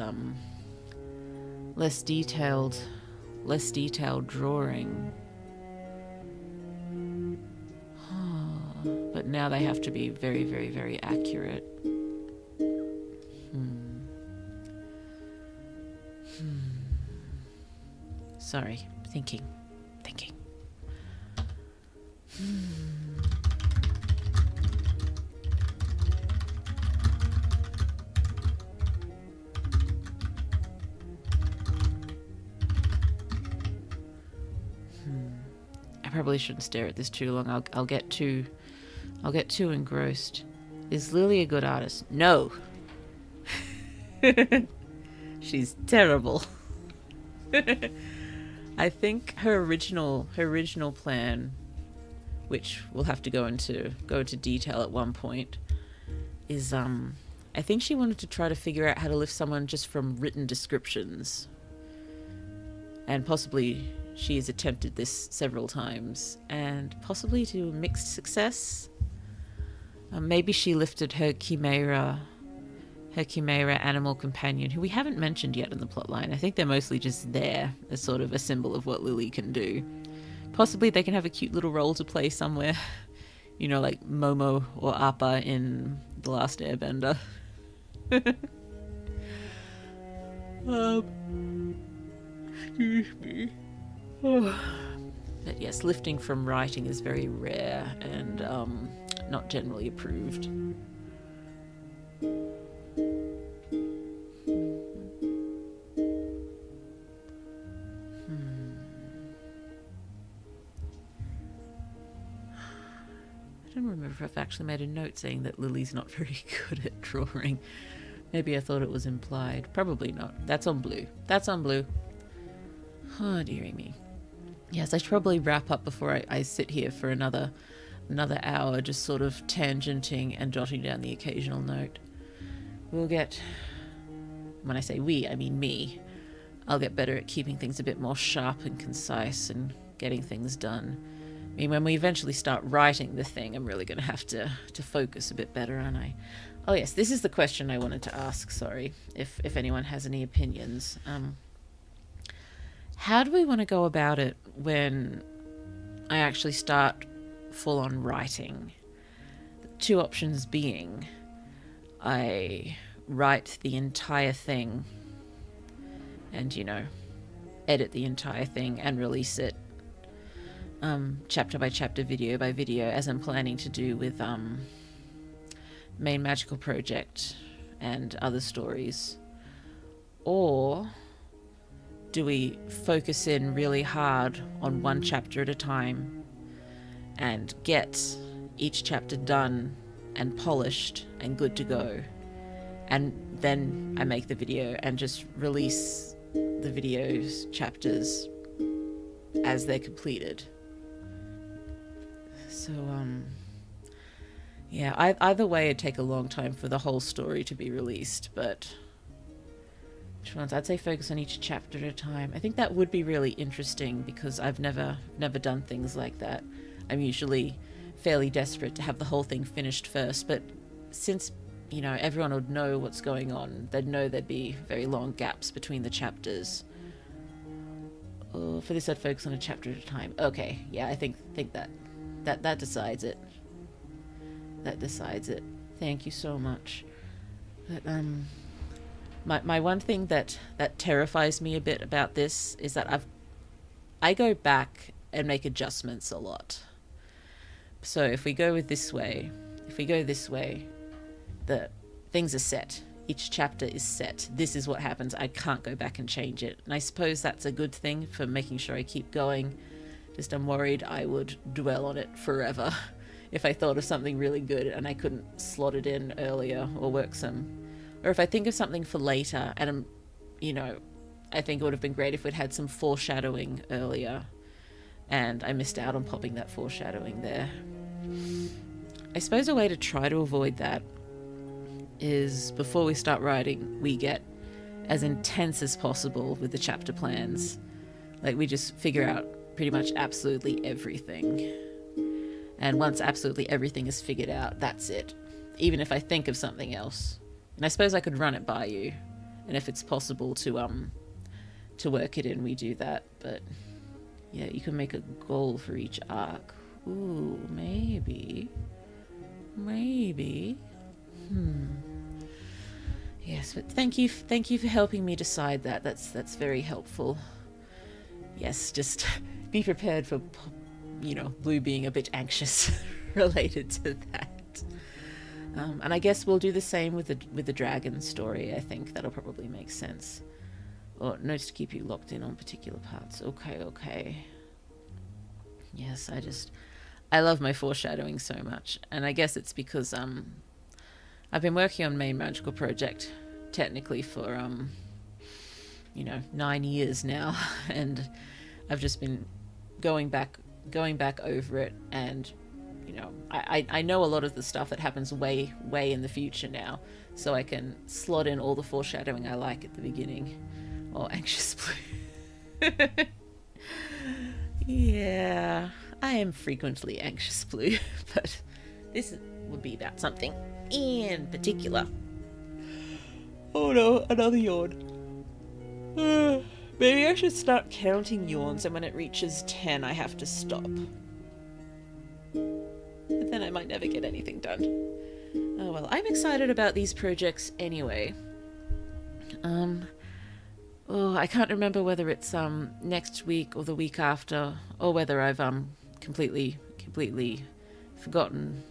detailed drawing. But now they have to be very, very, very accurate. Sorry, thinking. I probably shouldn't stare at this too long. I'll get too engrossed. Is Lily a good artist? No. She's terrible. I think her original plan, which we'll have to go into detail at one point, is I think she wanted to try to figure out how to lift someone just from written descriptions. And possibly she has attempted this several times, and possibly to mixed success. Maybe she lifted her chimera animal companion, who we haven't mentioned yet in the plotline. I think they're mostly just there as sort of a symbol of what Lily can do. Possibly they can have a cute little role to play somewhere. You know, like Momo or Appa in The Last Airbender. Excuse me. But yes, lifting from writing is very rare and not generally approved. I don't remember if I've actually made a note saying that Lily's not very good at drawing. Maybe I thought it was implied. Probably not. That's on blue. Oh, dearie me. Yes, I should probably wrap up before I sit here for another hour, just sort of tangenting and jotting down the occasional note. We'll get, when I say we, I mean me. I'll get better at keeping things a bit more sharp and concise and getting things done. I mean, when we eventually start writing the thing, I'm really going to have to focus a bit better, aren't I? Oh yes, this is the question I wanted to ask, sorry, if anyone has any opinions. How do we want to go about it when I actually start full-on writing? Two options being, I write the entire thing and, edit the entire thing and release it chapter by chapter, video by video, as I'm planning to do with Main Magical Project and other stories. Or do we focus in really hard on one chapter at a time and get each chapter done and polished and good to go, and then I make the video and just release the video's chapters as they're completed? So yeah, either way it'd take a long time for the whole story to be released, but which ones? I'd say focus on each chapter at a time. I think that would be really interesting because I've never done things like that. I'm usually fairly desperate to have the whole thing finished first, but since everyone would know what's going on, they'd know there'd be very long gaps between the chapters. Oh, for this I'd focus on a chapter at a time. Okay, yeah, I think that decides it. That decides it. Thank you so much. But my one thing that terrifies me a bit about this is that I go back and make adjustments a lot. So if we go this way, the things are set. Each chapter is set. This is what happens. I can't go back and change it. And I suppose that's a good thing for making sure I keep going. Just I'm worried I would dwell on it forever if I thought of something really good and I couldn't slot it in earlier or work some. Or if I think of something for later and I think it would have been great if we'd had some foreshadowing earlier and I missed out on popping that foreshadowing there. I suppose a way to try to avoid that is before we start writing, we get as intense as possible with the chapter plans. Like we just figure out pretty much absolutely everything. And once absolutely everything is figured out, that's it. Even if I think of something else. And I suppose I could run it by you. And if it's possible to work it in, we do that. But yeah, you can make a goal for each arc. Ooh, maybe. Yes, but thank you for helping me decide that. That's very helpful. Yes, just be prepared for, Blue being a bit anxious related to that. And I guess we'll do the same with the dragon story. I think that'll probably make sense. Or notes to keep you locked in on particular parts. Okay. Yes, I love my foreshadowing so much, and I guess it's because I've been working on Main Magical Project technically for 9 years now, and I've just been going back over it, and I know a lot of the stuff that happens way in the future now, so I can slot in all the foreshadowing I like at the beginning. Oh, anxious Blue. Yeah, I am frequently anxious Blue, but this would be about something in particular. Oh no, another yawn. Maybe I should start counting yawns, and when it reaches 10 I have to stop. But then I might never get anything done. Oh well, I'm excited about these projects anyway. I can't remember whether it's next week or the week after, or whether I've completely forgotten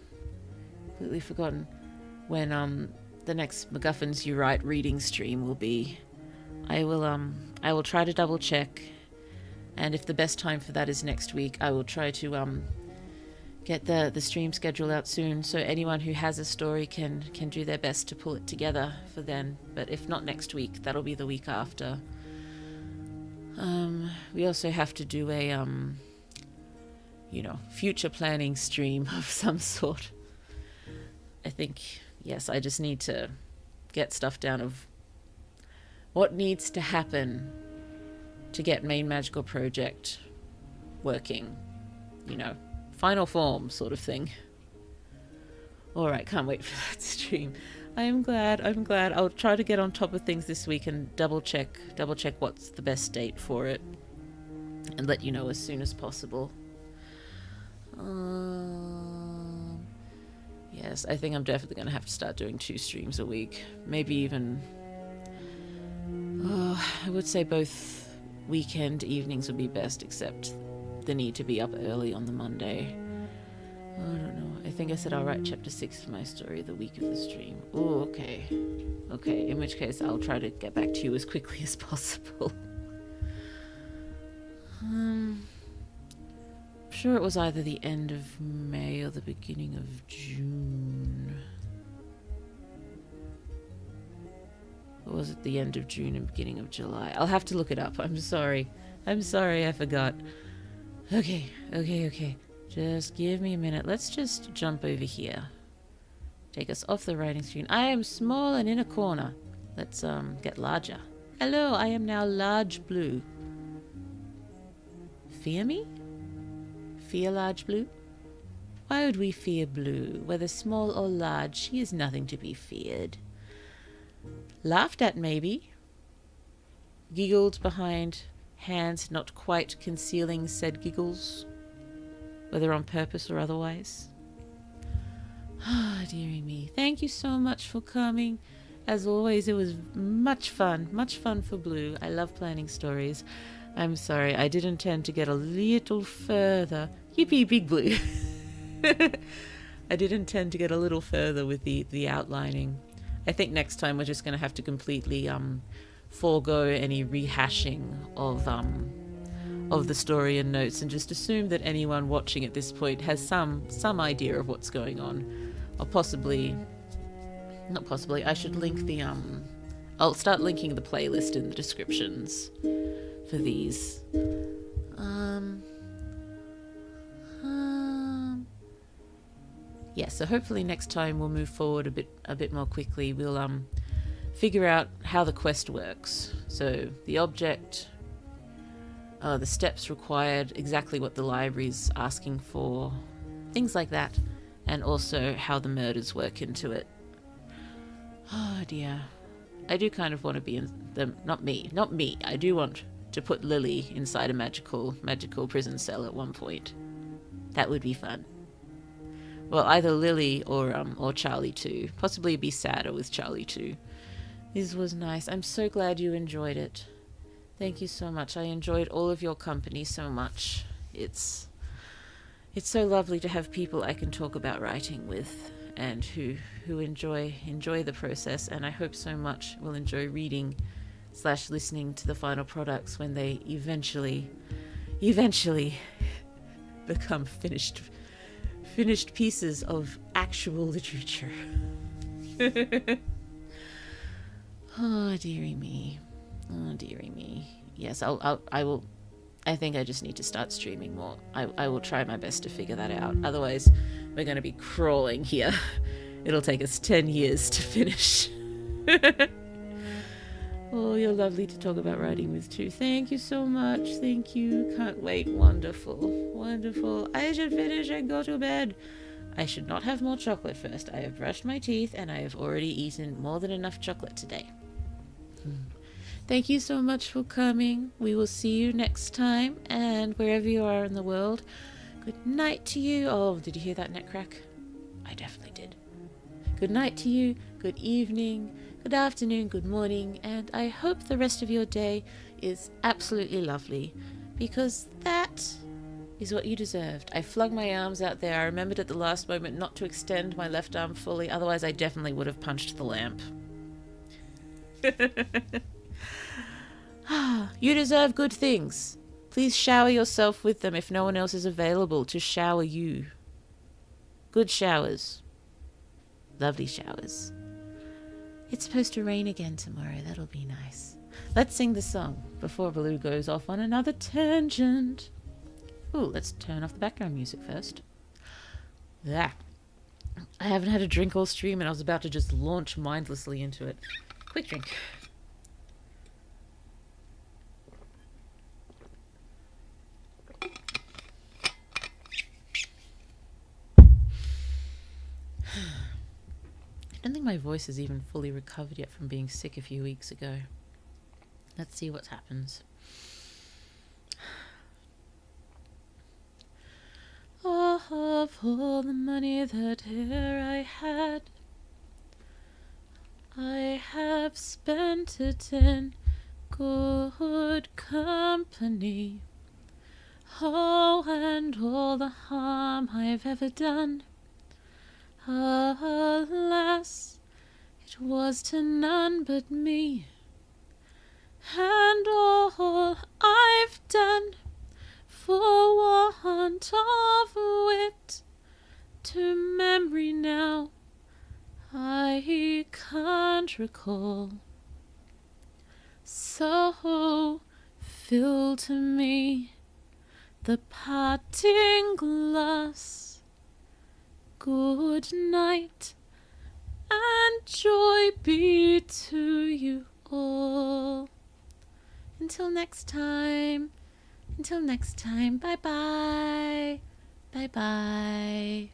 when the next MacGuffins You Write reading stream will be. I will try to double check, and if the best time for that is next week, I will try to get the stream schedule out soon, so anyone who has a story can do their best to pull it together for then. But if not next week, that'll be the week after. We also have to do a, future planning stream of some sort. I think, yes, I just need to get stuff down of what needs to happen to get main magical project working. Final form sort of thing. Alright, can't wait for that stream. I'm glad. I'll try to get on top of things this week and double check what's the best date for it. And let you know as soon as possible. Yes, I think I'm definitely going to have to start doing 2 streams a week. Maybe even... I would say both weekend evenings would be best, except the need to be up early on the Monday. I don't know. I think I said I'll write chapter 6 of my story the week of the stream. Oh, okay. Okay, in which case I'll try to get back to you as quickly as possible. I'm sure it was either the end of May or the beginning of June. Or was it the end of June and beginning of July? I'll have to look it up. I'm sorry, I forgot. Okay. Just give me a minute. Let's just jump over here. Take us off the writing screen. I am small and in a corner. Let's get larger. Hello, I am now large blue. Fear me? Fear large blue? Why would we fear blue? Whether small or large, she is nothing to be feared. Laughed at, maybe. Giggled behind hands not quite concealing said giggles, whether on purpose or otherwise. Ah, dearie me. Thank you so much for coming. As always, it was much fun for Blue. I love planning stories. I'm sorry, I did intend to get a little further. Yippee, Big Blue. I did intend to get a little further with the outlining. I think next time we're just going to have to completely forego any rehashing of the story and notes, and just assume that anyone watching at this point has some idea of what's going on. Or I should link the I'll start linking the playlist in the descriptions for these. Yeah, so hopefully next time we'll move forward a bit more quickly. We'll figure out how the quest works. So the object, the steps required, exactly what the library's asking for, things like that, and also how the murders work into it. Oh dear. I do kind of want to be in the... Not me. I do want to put Lily inside a magical prison cell at one point. That would be fun. Well, either Lily or Charlie too. Possibly be sadder with Charlie too. This was nice. I'm so glad you enjoyed it. Thank you so much. I enjoyed all of your company so much. It's so lovely to have people I can talk about writing with, and who enjoy the process, and I hope so much will enjoy reading / listening to the final products when they eventually become finished pieces of actual literature. Oh dearie me. Yes, I will. I think I just need to start streaming more. I will try my best to figure that out. Otherwise, we're going to be crawling here. It'll take us 10 years to finish. Oh, you're lovely to talk about writing with too. Thank you so much. Thank you. Can't wait. Wonderful. I should finish and go to bed. I should not have more chocolate first. I have brushed my teeth and I have already eaten more than enough chocolate today. Thank you so much for coming. We will see you next time, and wherever you are in the world, good night to you. Oh, did you hear that net crack? I definitely did. Good night to you, good evening, good afternoon, good morning, and I hope the rest of your day is absolutely lovely, because that is what you deserved. I flung my arms out there. I remembered at the last moment not to extend my left arm fully, otherwise I definitely would have punched the lamp. You deserve good things. Please shower yourself with them if no one else is available to shower you. Good showers. Lovely showers. It's supposed to rain again tomorrow. That'll be nice. Let's sing the song before Baloo goes off on another tangent. Ooh, let's turn off the background music first. Yeah. I haven't had a drink all stream and I was about to just launch mindlessly into it. Quick drink. I don't think my voice is even fully recovered yet from being sick a few weeks ago. Let's see what happens. Of all the money that e'er I had, I have spent it in good company. Oh, and all the harm I've ever done, alas, it was to none but me. And all I've done for want of wit, to memory now I can't recall. So fill to me the parting glass. Good night, and joy be to you all. Until next time, bye bye, bye bye.